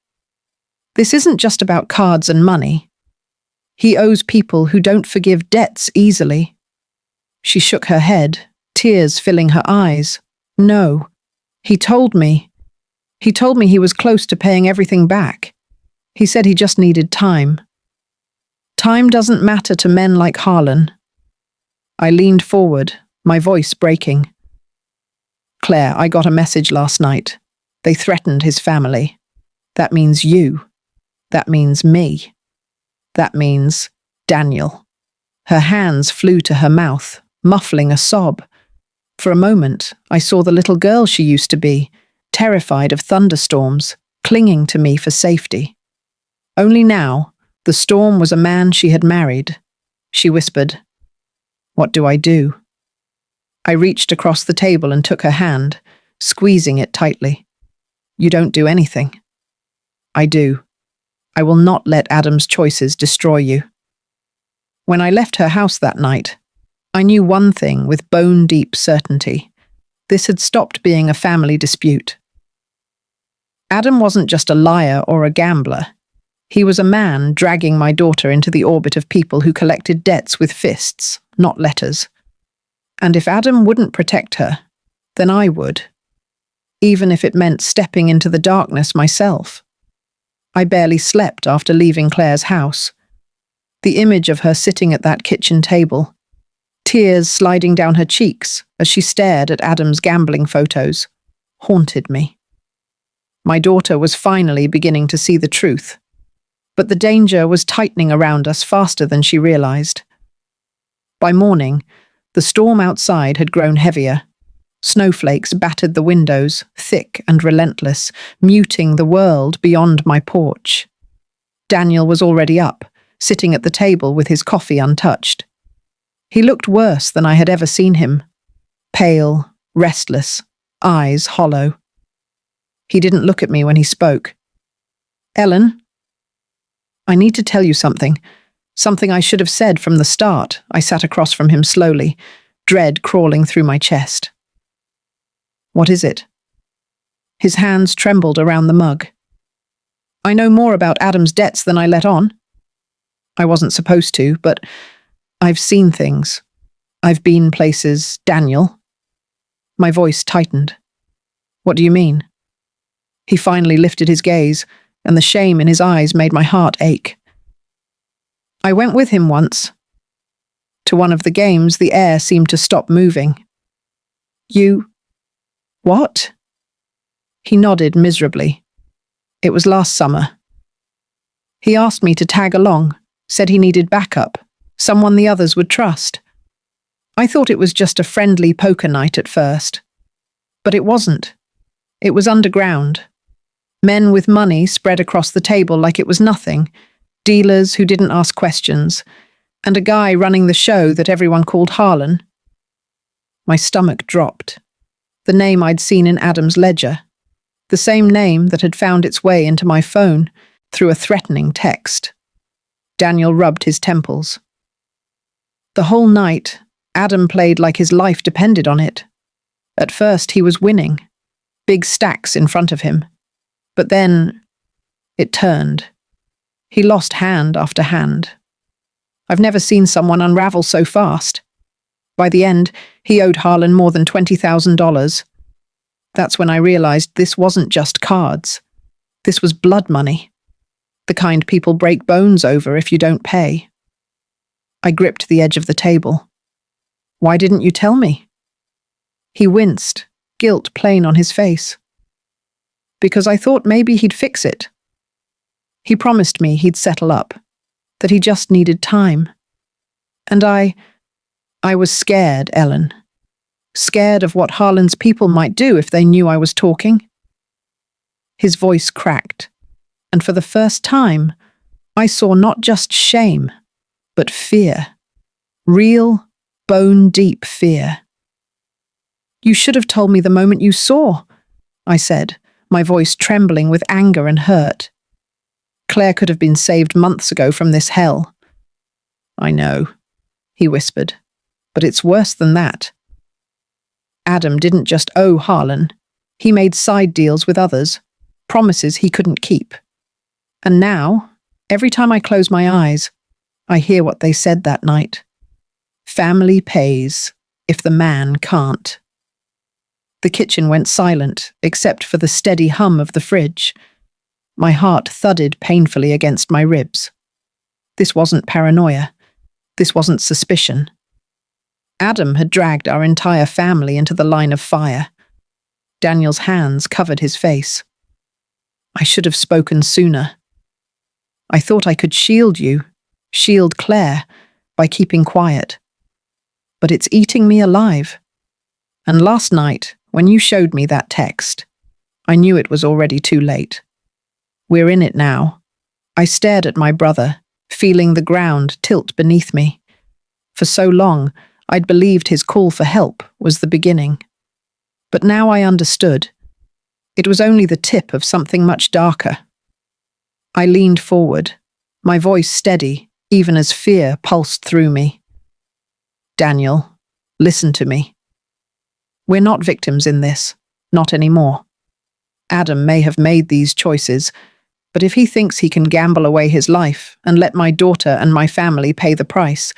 This isn't just about cards and money. He owes people who don't forgive debts easily. She shook her head, tears filling her eyes. No, he told me. He told me he was close to paying everything back. He said he just needed time. Time doesn't matter to men like Harlan. I leaned forward, my voice breaking. Claire, I got a message last night. They threatened his family. That means you. That means me. That means Daniel. Her hands flew to her mouth, muffling a sob. For a moment, I saw the little girl she used to be, terrified of thunderstorms, clinging to me for safety. Only now, the storm was a man she had married. She whispered, "What do I do?" I reached across the table and took her hand, squeezing it tightly. "You don't do anything." "I do. I will not let Adam's choices destroy you." When I left her house that night, I knew one thing with bone-deep certainty. This had stopped being a family dispute. Adam wasn't just a liar or a gambler. He was a man dragging my daughter into the orbit of people who collected debts with fists, not letters. And if Adam wouldn't protect her, then I would, even if it meant stepping into the darkness myself. I barely slept after leaving Claire's house. The image of her sitting at that kitchen table, tears sliding down her cheeks as she stared at Adam's gambling photos, haunted me. My daughter was finally beginning to see the truth, but the danger was tightening around us faster than she realized. By morning, the storm outside had grown heavier. Snowflakes battered the windows, thick and relentless, muting the world beyond my porch. Daniel was already up, sitting at the table with his coffee untouched. He looked worse than I had ever seen him. Pale, restless, eyes hollow. He didn't look at me when he spoke. "Ellen, I need to tell you something. Something I should have said from the start." I sat across from him slowly, dread crawling through my chest. "What is it?" His hands trembled around the mug. "I know more about Adam's debts than I let on. I wasn't supposed to, but I've seen things. I've been places, Daniel." My voice tightened. "What do you mean?" He finally lifted his gaze, and the shame in his eyes made my heart ache. "I went with him once. To one of the games, the air seemed to stop moving." "You... what?" He nodded miserably. "It was last summer. He asked me to tag along, said he needed backup, someone the others would trust. I thought it was just a friendly poker night at first. But it wasn't. It was underground. Men with money spread across the table like it was nothing, dealers who didn't ask questions, and a guy running the show that everyone called Harlan." My stomach dropped. The name I'd seen in Adam's ledger. The same name that had found its way into my phone through a threatening text. Daniel rubbed his temples. The whole night, Adam played like his life depended on it. At first, he was winning. Big stacks in front of him. But then, it turned. He lost hand after hand. I've never seen someone unravel so fast. By the end, he owed Harlan more than $20,000. That's when I realized this wasn't just cards. This was blood money. The kind people break bones over if you don't pay. I gripped the edge of the table. "Why didn't you tell me?" He winced, guilt plain on his face. "Because I thought maybe he'd fix it. He promised me he'd settle up, that he just needed time. And I was scared, Ellen. Scared of what Harlan's people might do if they knew I was talking." His voice cracked, and for the first time, I saw not just shame, but fear. Real, bone-deep fear. "You should have told me the moment you saw," I said, my voice trembling with anger and hurt. "Claire could have been saved months ago from this hell." "I know," he whispered, "but it's worse than that. Adam didn't just owe Harlan. He made side deals with others, promises he couldn't keep. And now, every time I close my eyes, I hear what they said that night. Family pays if the man can't." The kitchen went silent, except for the steady hum of the fridge. My heart thudded painfully against my ribs. This wasn't paranoia. This wasn't suspicion. Adam had dragged our entire family into the line of fire. Daniel's hands covered his face. I should have spoken sooner. I thought I could shield you, shield Claire, by keeping quiet. But it's eating me alive. And last night, when you showed me that text, I knew it was already too late. We're in it now. I stared at my brother, feeling the ground tilt beneath me. For so long, I'd believed his call for help was the beginning. But now I understood. It was only the tip of something much darker. I leaned forward, my voice steady, even as fear pulsed through me. Daniel, listen to me. We're not victims in this, not anymore. Adam may have made these choices, but if he thinks he can gamble away his life and let my daughter and my family pay the price,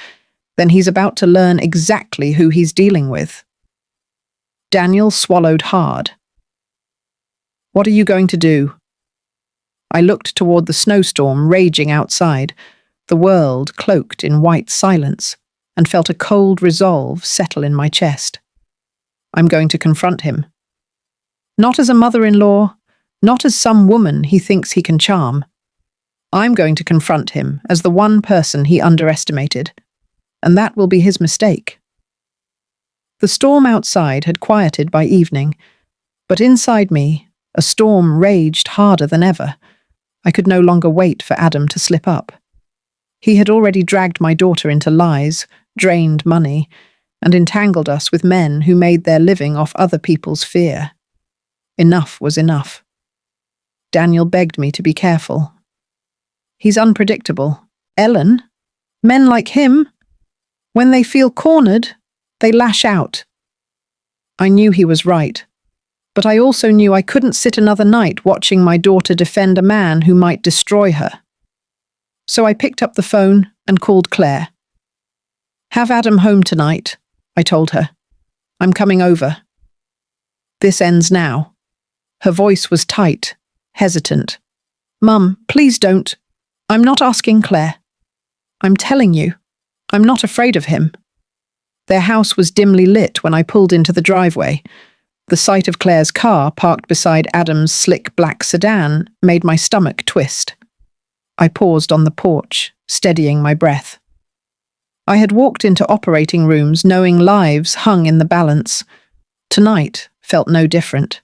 then he's about to learn exactly who he's dealing with. Daniel swallowed hard. What are you going to do? I looked toward the snowstorm raging outside, the world cloaked in white silence, and felt a cold resolve settle in my chest. I'm going to confront him. Not as a mother-in-law, not as some woman he thinks he can charm. I'm going to confront him as the one person he underestimated, and that will be his mistake. The storm outside had quieted by evening, but inside me, a storm raged harder than ever. I could no longer wait for Adam to slip up. He had already dragged my daughter into lies, drained money, and entangled us with men who made their living off other people's fear. Enough was enough. Daniel begged me to be careful. He's unpredictable. Ellen? Men like him? When they feel cornered, they lash out. I knew he was right, but I also knew I couldn't sit another night watching my daughter defend a man who might destroy her. So I picked up the phone and called Claire. Have Adam home tonight, I told her. I'm coming over. This ends now. Her voice was tight, hesitant. Mum, please don't. I'm not asking Claire. I'm telling you, I'm not afraid of him. Their house was dimly lit when I pulled into the driveway. The sight of Claire's car parked beside Adam's slick black sedan made my stomach twist. I paused on the porch, steadying my breath. I had walked into operating rooms knowing lives hung in the balance. Tonight felt no different.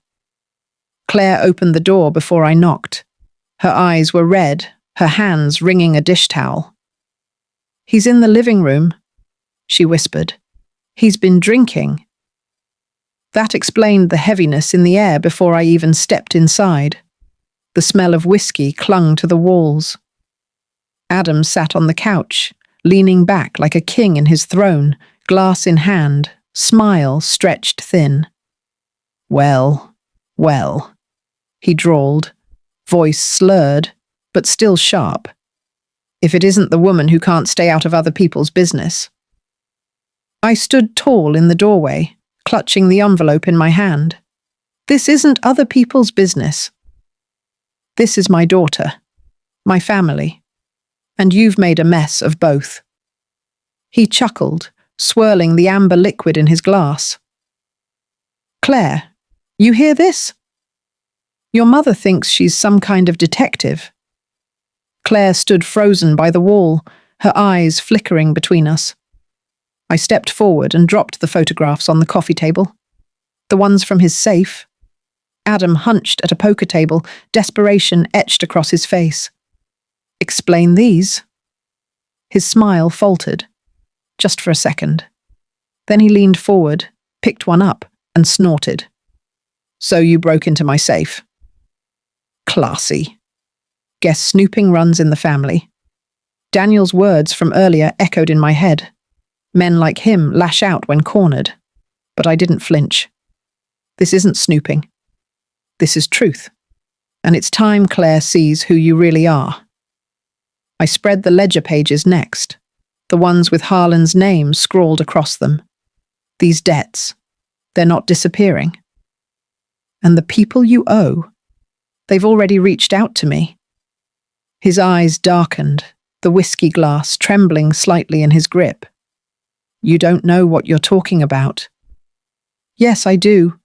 Claire opened the door before I knocked. Her eyes were red, her hands wringing a dish towel. He's in the living room, she whispered. He's been drinking. That explained the heaviness in the air before I even stepped inside. The smell of whiskey clung to the walls. Adam sat on the couch, leaning back like a king in his throne, glass in hand, smile stretched thin. Well, well, he drawled, voice slurred, but still sharp. If it isn't the woman who can't stay out of other people's business. I stood tall in the doorway, clutching the envelope in my hand. This isn't other people's business. This is my daughter, my family, and you've made a mess of both. He chuckled, swirling the amber liquid in his glass. Claire, you hear this? Your mother thinks she's some kind of detective. Claire stood frozen by the wall, her eyes flickering between us. I stepped forward and dropped the photographs on the coffee table. The ones from his safe. Adam hunched at a poker table, desperation etched across his face. Explain these? His smile faltered, just for a second. Then he leaned forward, picked one up, and snorted. So you broke into my safe. Classy. Guess snooping runs in the family. Daniel's words from earlier echoed in my head. Men like him lash out when cornered. But I didn't flinch. This isn't snooping. This is truth. And it's time Claire sees who you really are. I spread the ledger pages next, the ones with Harlan's name scrawled across them. These debts, they're not disappearing. And the people you owe, they've already reached out to me. His eyes darkened, the whiskey glass trembling slightly in his grip. You don't know what you're talking about. Yes, I do.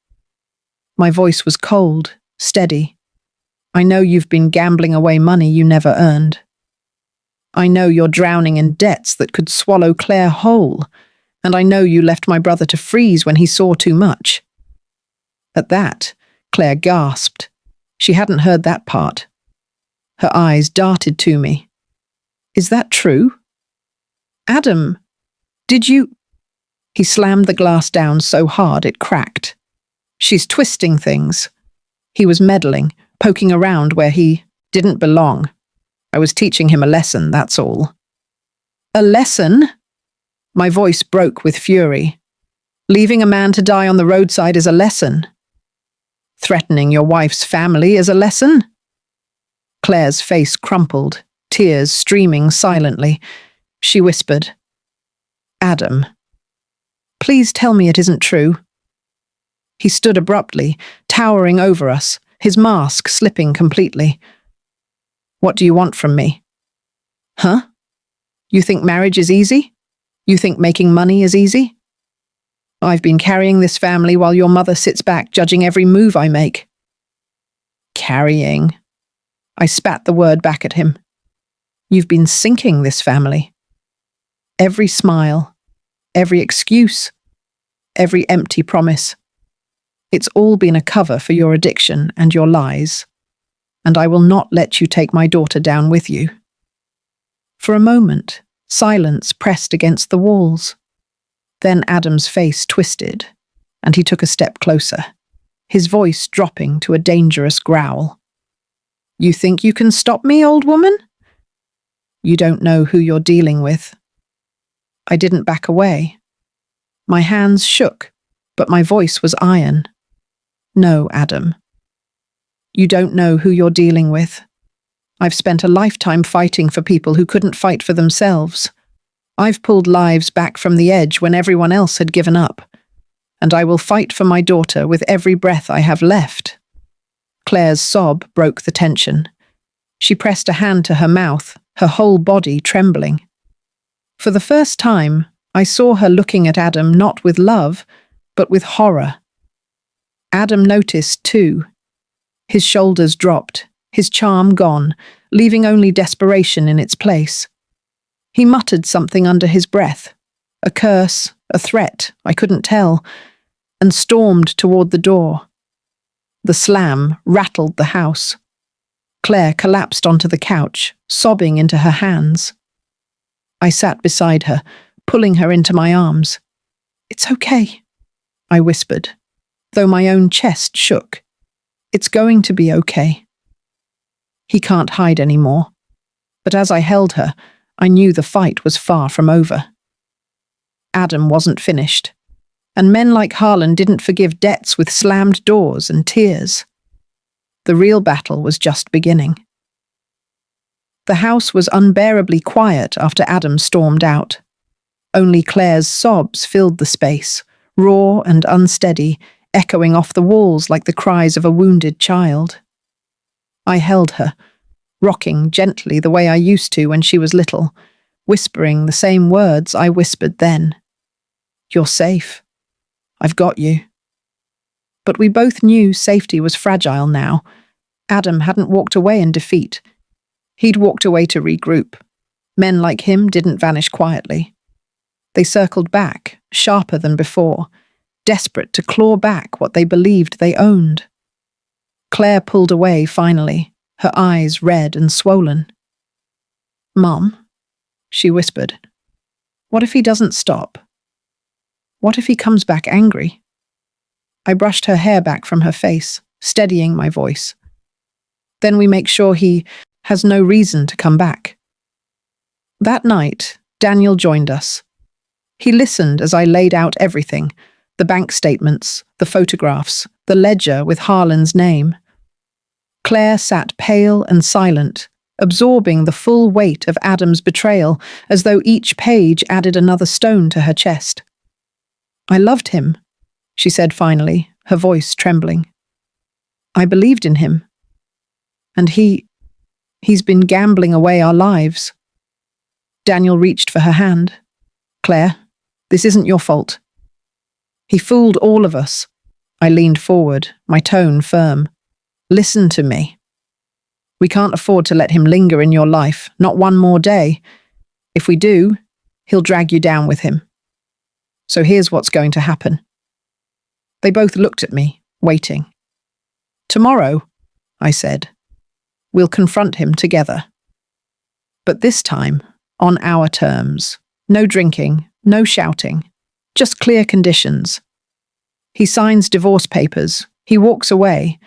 My voice was cold, steady. I know you've been gambling away money you never earned. I know you're drowning in debts that could swallow Claire whole, and I know you left my brother to freeze when he saw too much. At that, Claire gasped. She hadn't heard that part. Her eyes darted to me. Is that true? Adam, did you… He slammed the glass down so hard it cracked. She's twisting things. He was meddling, poking around where he didn't belong. I was teaching him a lesson, that's all. A lesson? My voice broke with fury. Leaving a man to die on the roadside is a lesson. Threatening your wife's family is a lesson? Claire's face crumpled, tears streaming silently. She whispered, Adam, please tell me it isn't true. He stood abruptly, towering over us, his mask slipping completely. What do you want from me? Huh? You think marriage is easy? You think making money is easy? I've been carrying this family while your mother sits back judging every move I make. Carrying. I spat the word back at him. You've been sinking this family. Every smile, every excuse, every empty promise. It's all been a cover for your addiction and your lies, and I will not let you take my daughter down with you. For a moment, silence pressed against the walls. Then Adam's face twisted, and he took a step closer, his voice dropping to a dangerous growl. You think you can stop me, old woman? You don't know who you're dealing with. I didn't back away. My hands shook, but my voice was iron. No, Adam. You don't know who you're dealing with. I've spent a lifetime fighting for people who couldn't fight for themselves. I've pulled lives back from the edge when everyone else had given up, and I will fight for my daughter with every breath I have left. Claire's sob broke the tension. She pressed a hand to her mouth, her whole body trembling. For the first time, I saw her looking at Adam not with love, but with horror. Adam noticed too. His shoulders dropped, his charm gone, leaving only desperation in its place. He muttered something under his breath, a curse, a threat, I couldn't tell, and stormed toward the door. The slam rattled the house. Claire collapsed onto the couch, sobbing into her hands. I sat beside her, pulling her into my arms. It's okay, I whispered, though my own chest shook. It's going to be okay. He can't hide anymore, but as I held her, I knew the fight was far from over. Adam wasn't finished, and men like Harlan didn't forgive debts with slammed doors and tears. The real battle was just beginning. The house was unbearably quiet after Adam stormed out. Only Claire's sobs filled the space, raw and unsteady, echoing off the walls like the cries of a wounded child. I held her, rocking gently the way I used to when she was little, whispering the same words I whispered then. You're safe. I've got you. But we both knew safety was fragile now. Adam hadn't walked away in defeat. He'd walked away to regroup. Men like him didn't vanish quietly. They circled back, sharper than before, desperate to claw back what they believed they owned. Claire pulled away finally, her eyes red and swollen. Mom, she whispered, what if he doesn't stop? What if he comes back angry? I brushed her hair back from her face, steadying my voice. Then we make sure he has no reason to come back. That night, Daniel joined us. He listened as I laid out everything, the bank statements, the photographs, the ledger with Harlan's name. Claire sat pale and silent, absorbing the full weight of Adam's betrayal as though each page added another stone to her chest. I loved him, she said finally, her voice trembling. I believed in him. And he's been gambling away our lives. Daniel reached for her hand. Claire, this isn't your fault. He fooled all of us. I leaned forward, my tone firm. Listen to me. We can't afford to let him linger in your life, not one more day. If we do, he'll drag you down with him. So here's what's going to happen. They both looked at me, waiting. Tomorrow, I said, we'll confront him together. But this time, on our terms. No drinking, no shouting, just clear conditions. He signs divorce papers, he walks away,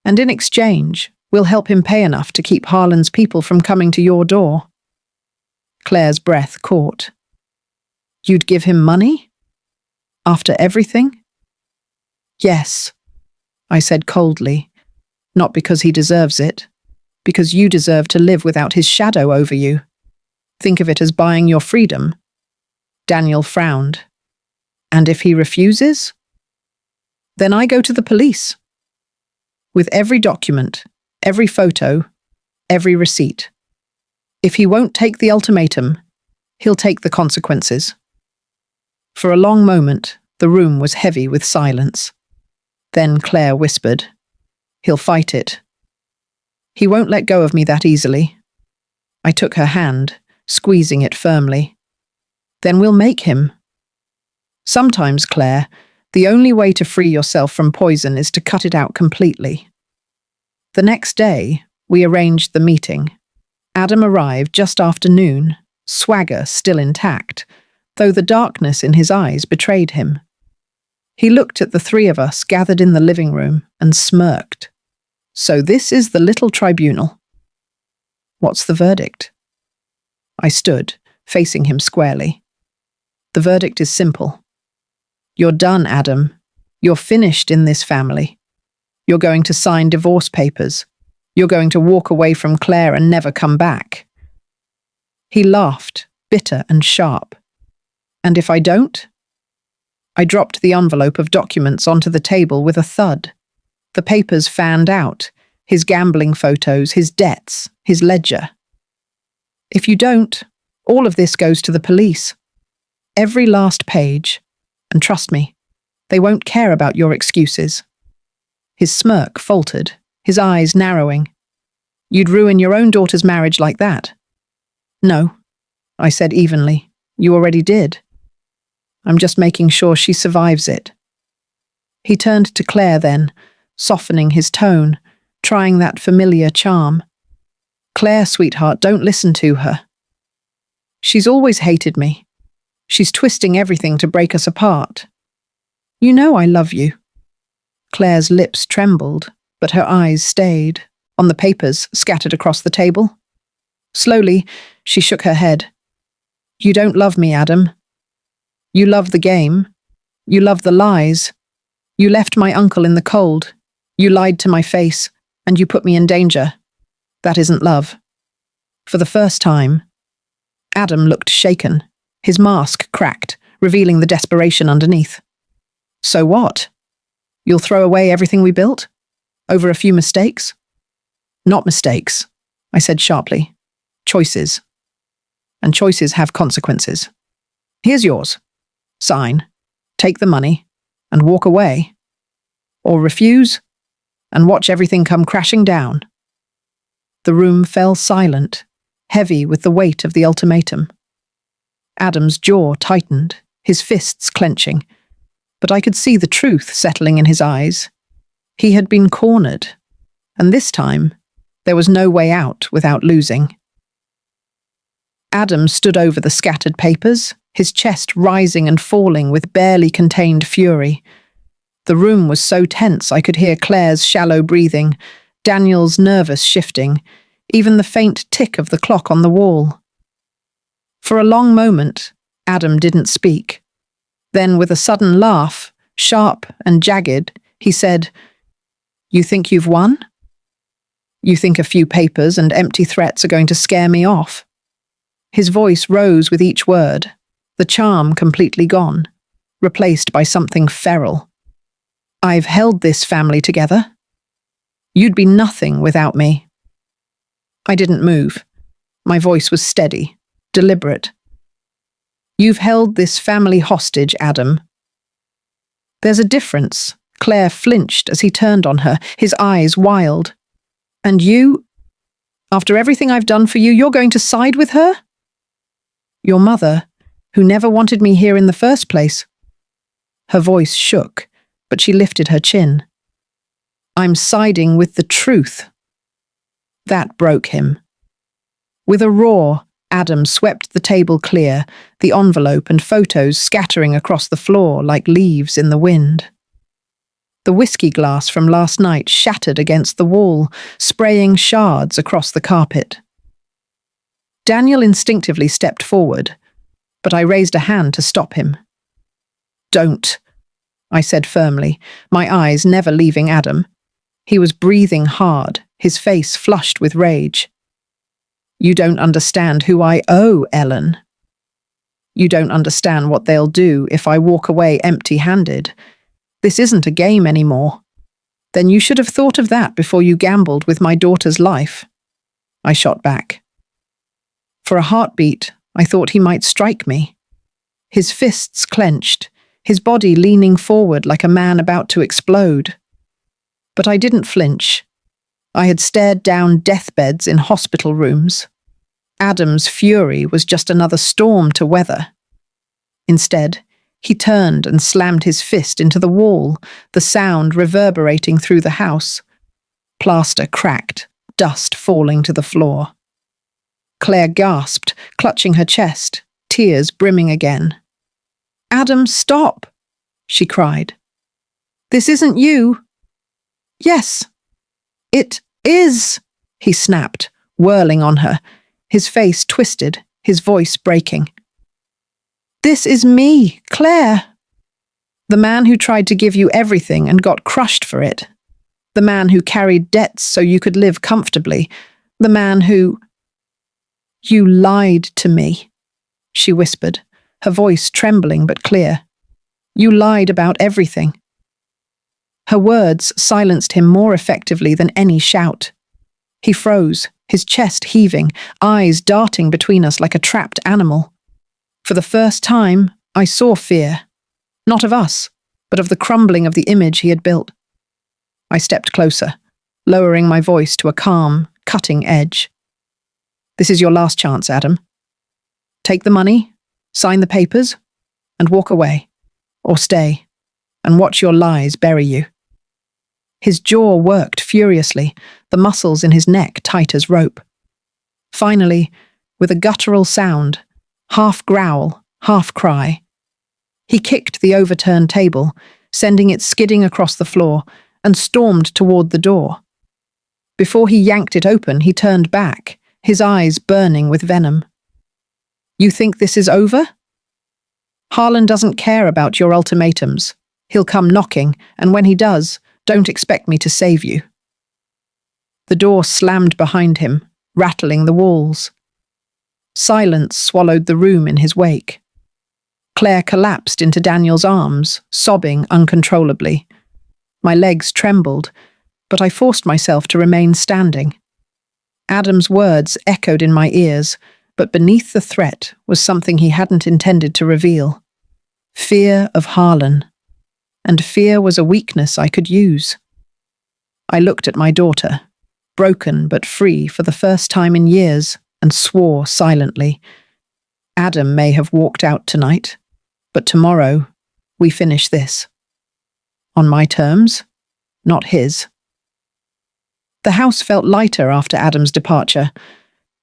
and in exchange, we'll help him pay enough to keep Harlan's people from coming to your door. Claire's breath caught. You'd give him money? After everything? Yes, I said coldly, not because he deserves it, because you deserve to live without his shadow over you. Think of it as buying your freedom. Daniel frowned. And if he refuses? Then I go to the police. With every document, every photo, every receipt. If he won't take the ultimatum, he'll take the consequences. For a long moment, the room was heavy with silence. Then Claire whispered, He'll fight it. He won't let go of me that easily. I took her hand, squeezing it firmly. Then we'll make him. Sometimes, Claire, the only way to free yourself from poison is to cut it out completely. The next day, we arranged the meeting. Adam arrived just after noon, swagger still intact, though the darkness in his eyes betrayed him. He looked at the three of us gathered in the living room and smirked. So this is the little tribunal. What's the verdict? I stood, facing him squarely. The verdict is simple. You're done, Adam. You're finished in this family. You're going to sign divorce papers. You're going to walk away from Claire and never come back. He laughed, bitter and sharp. And if I don't? I dropped the envelope of documents onto the table with a thud. The papers fanned out, his gambling photos, his debts, his ledger. If you don't, all of this goes to the police. Every last page. And trust me, they won't care about your excuses. His smirk faltered, his eyes narrowing. You'd ruin your own daughter's marriage like that. No, I said evenly. You already did. I'm just making sure she survives it. He turned to Claire then, softening his tone, trying that familiar charm. Claire, sweetheart, don't listen to her. She's always hated me. She's twisting everything to break us apart. You know I love you. Claire's lips trembled, but her eyes stayed on the papers scattered across the table. Slowly, she shook her head. You don't love me, Adam. You love the game. You love the lies. You left my uncle in the cold. You lied to my face, and you put me in danger. That isn't love. For the first time, Adam looked shaken. His mask cracked, revealing the desperation underneath. So what? You'll throw away everything we built? Over a few mistakes? Not mistakes, I said sharply. Choices. And choices have consequences. Here's yours. Sign, take the money, and walk away. Or refuse, and watch everything come crashing down. The room fell silent, heavy with the weight of the ultimatum. Adam's jaw tightened, his fists clenching, but I could see the truth settling in his eyes. He had been cornered, and this time, there was no way out without losing. Adam stood over the scattered papers, his chest rising and falling with barely contained fury. The room was so tense I could hear Claire's shallow breathing, Daniel's nervous shifting, even the faint tick of the clock on the wall. For a long moment, Adam didn't speak. Then, with a sudden laugh, sharp and jagged, he said, You think you've won? You think a few papers and empty threats are going to scare me off? His voice rose with each word, the charm completely gone, replaced by something feral. I've held this family together. You'd be nothing without me. I didn't move. My voice was steady, deliberate. You've held this family hostage, Adam. There's a difference, Claire flinched as he turned on her, his eyes wild. "And you? After everything I've done for you, you're going to side with her?" "Your mother, who never wanted me here in the first place." Her voice shook, but she lifted her chin. "I'm siding with the truth." That broke him. With a roar, Adam swept the table clear, the envelope and photos scattering across the floor like leaves in the wind. The whiskey glass from last night shattered against the wall, spraying shards across the carpet. Daniel instinctively stepped forward, but I raised a hand to stop him. "Don't," I said firmly, my eyes never leaving Adam. He was breathing hard, his face flushed with rage. "You don't understand who I owe, Ellen. You don't understand what they'll do if I walk away empty-handed. This isn't a game anymore. Then you should have thought of that before you gambled with my daughter's life." I shot back. For a heartbeat, I thought he might strike me. His fists clenched, his body leaning forward like a man about to explode. But I didn't flinch. I had stared down deathbeds in hospital rooms. Adam's fury was just another storm to weather. Instead, he turned and slammed his fist into the wall, the sound reverberating through the house. Plaster cracked, dust falling to the floor. Claire gasped, clutching her chest, tears brimming again. "Adam, stop!" she cried. "This isn't you." "Yes, it is," he snapped, whirling on her, his face twisted, his voice breaking. "This is me, Claire. The man who tried to give you everything and got crushed for it. The man who carried debts so you could live comfortably. The man who—" "You lied to me," she whispered, her voice trembling but clear. "You lied about everything." Her words silenced him more effectively than any shout. He froze, his chest heaving, eyes darting between us like a trapped animal. For the first time, I saw fear. Not of us, but of the crumbling of the image he had built. I stepped closer, lowering my voice to a calm, cutting edge. "This is your last chance, Adam. Take the money, sign the papers, and walk away. Or stay, and watch your lies bury you." His jaw worked furiously, the muscles in his neck tight as rope. Finally, with a guttural sound, half growl, half cry, he kicked the overturned table, sending it skidding across the floor, and stormed toward the door. Before he yanked it open, he turned back, his eyes burning with venom. "You think this is over? Harlan doesn't care about your ultimatums. He'll come knocking, and when he does, don't expect me to save you." The door slammed behind him, rattling the walls. Silence swallowed the room in his wake. Claire collapsed into Daniel's arms, sobbing uncontrollably. My legs trembled, but I forced myself to remain standing. Adam's words echoed in my ears, but beneath the threat was something he hadn't intended to reveal. Fear of Harlan. And fear was a weakness I could use. I looked at my daughter, broken but free for the first time in years, and swore silently. Adam may have walked out tonight, but tomorrow we finish this. On my terms, not his. The house felt lighter after Adam's departure,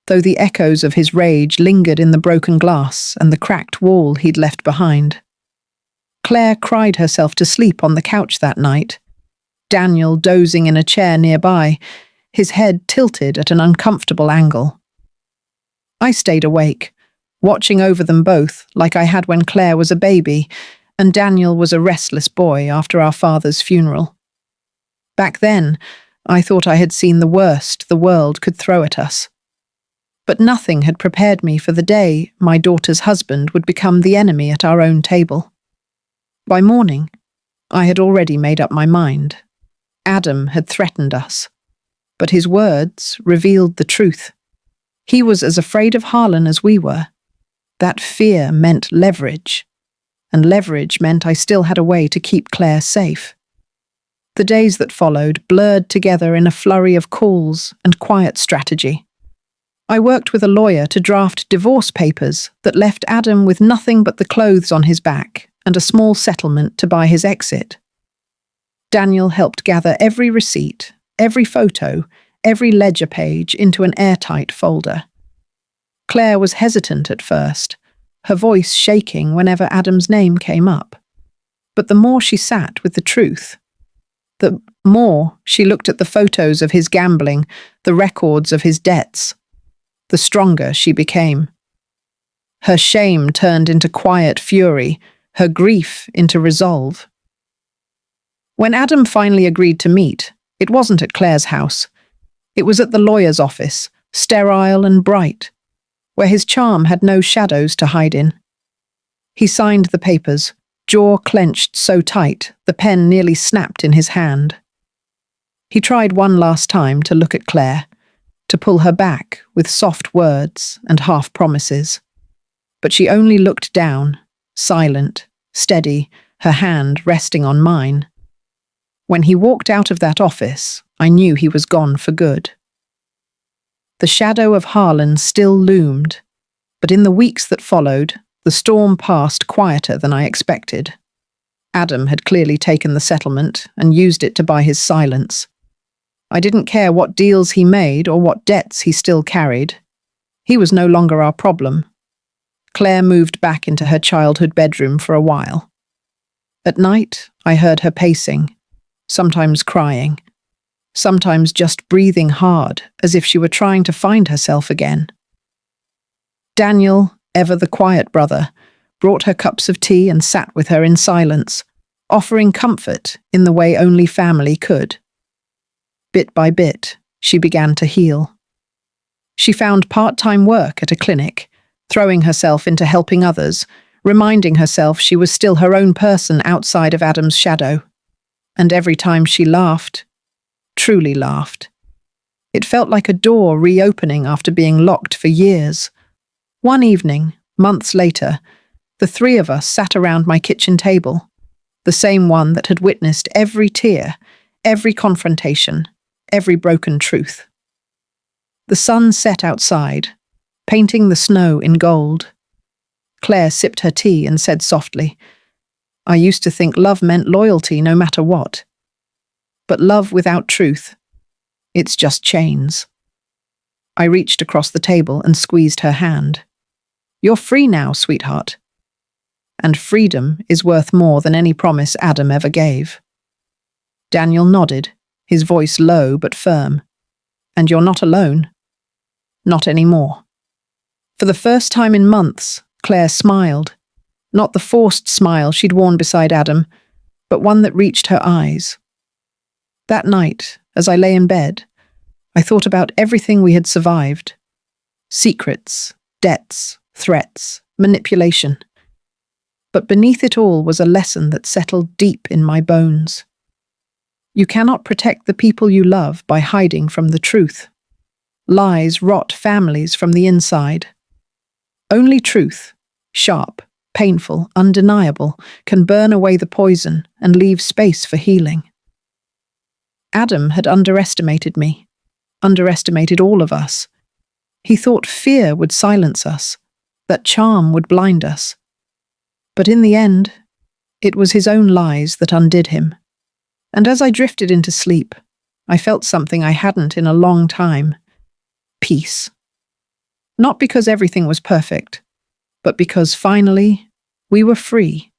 though the echoes of his rage lingered in the broken glass and the cracked wall he'd left behind. Claire cried herself to sleep on the couch that night, Daniel dozing in a chair nearby, his head tilted at an uncomfortable angle. I stayed awake, watching over them both like I had when Claire was a baby and Daniel was a restless boy after our father's funeral. Back then, I thought I had seen the worst the world could throw at us. But nothing had prepared me for the day my daughter's husband would become the enemy at our own table. By morning, I had already made up my mind. Adam had threatened us, but his words revealed the truth. He was as afraid of Harlan as we were. That fear meant leverage, and leverage meant I still had a way to keep Claire safe. The days that followed blurred together in a flurry of calls and quiet strategy. I worked with a lawyer to draft divorce papers that left Adam with nothing but the clothes on his back and a small settlement to buy his exit. Daniel helped gather every receipt, every photo, every ledger page into an airtight folder. Claire was hesitant at first, her voice shaking whenever Adam's name came up. But the more she sat with the truth, the more she looked at the photos of his gambling, the records of his debts, the stronger she became. Her shame turned into quiet fury, her grief into resolve. When Adam finally agreed to meet, it wasn't at Claire's house. It was at the lawyer's office, sterile and bright, where his charm had no shadows to hide in. He signed the papers, jaw clenched so tight the pen nearly snapped in his hand. He tried one last time to look at Claire, to pull her back with soft words and half-promises. But she only looked down, silent, steady, her hand resting on mine. When he walked out of that office, I knew he was gone for good. The shadow of Harlan still loomed, but in the weeks that followed, the storm passed quieter than I expected. Adam had clearly taken the settlement and used it to buy his silence. I didn't care what deals he made or what debts he still carried. He was no longer our problem. Claire moved back into her childhood bedroom for a while. At night, I heard her pacing, sometimes crying, sometimes just breathing hard, as if she were trying to find herself again. Daniel, ever the quiet brother, brought her cups of tea and sat with her in silence, offering comfort in the way only family could. Bit by bit, she began to heal. She found part-time work at a clinic, throwing herself into helping others, reminding herself she was still her own person outside of Adam's shadow. And every time she laughed, truly laughed, it felt like a door reopening after being locked for years. One evening, months later, the three of us sat around my kitchen table, the same one that had witnessed every tear, every confrontation, every broken truth. The sun set outside, painting the snow in gold. Claire sipped her tea and said softly, "I used to think love meant loyalty no matter what. But love without truth, it's just chains." I reached across the table and squeezed her hand. "You're free now, sweetheart." And freedom is worth more than any promise Adam ever gave. Daniel nodded, his voice low but firm. "And you're not alone. Not anymore." For the first time in months, Claire smiled. Not the forced smile she'd worn beside Adam, but one that reached her eyes. That night, as I lay in bed, I thought about everything we had survived. Secrets, debts, threats, manipulation. But beneath it all was a lesson that settled deep in my bones. You cannot protect the people you love by hiding from the truth. Lies rot families from the inside. Only truth, sharp, painful, undeniable, can burn away the poison and leave space for healing. Adam had underestimated me, underestimated all of us. He thought fear would silence us, that charm would blind us. But in the end, it was his own lies that undid him. And as I drifted into sleep, I felt something I hadn't in a long time. Peace. Not because everything was perfect, but because finally we were free.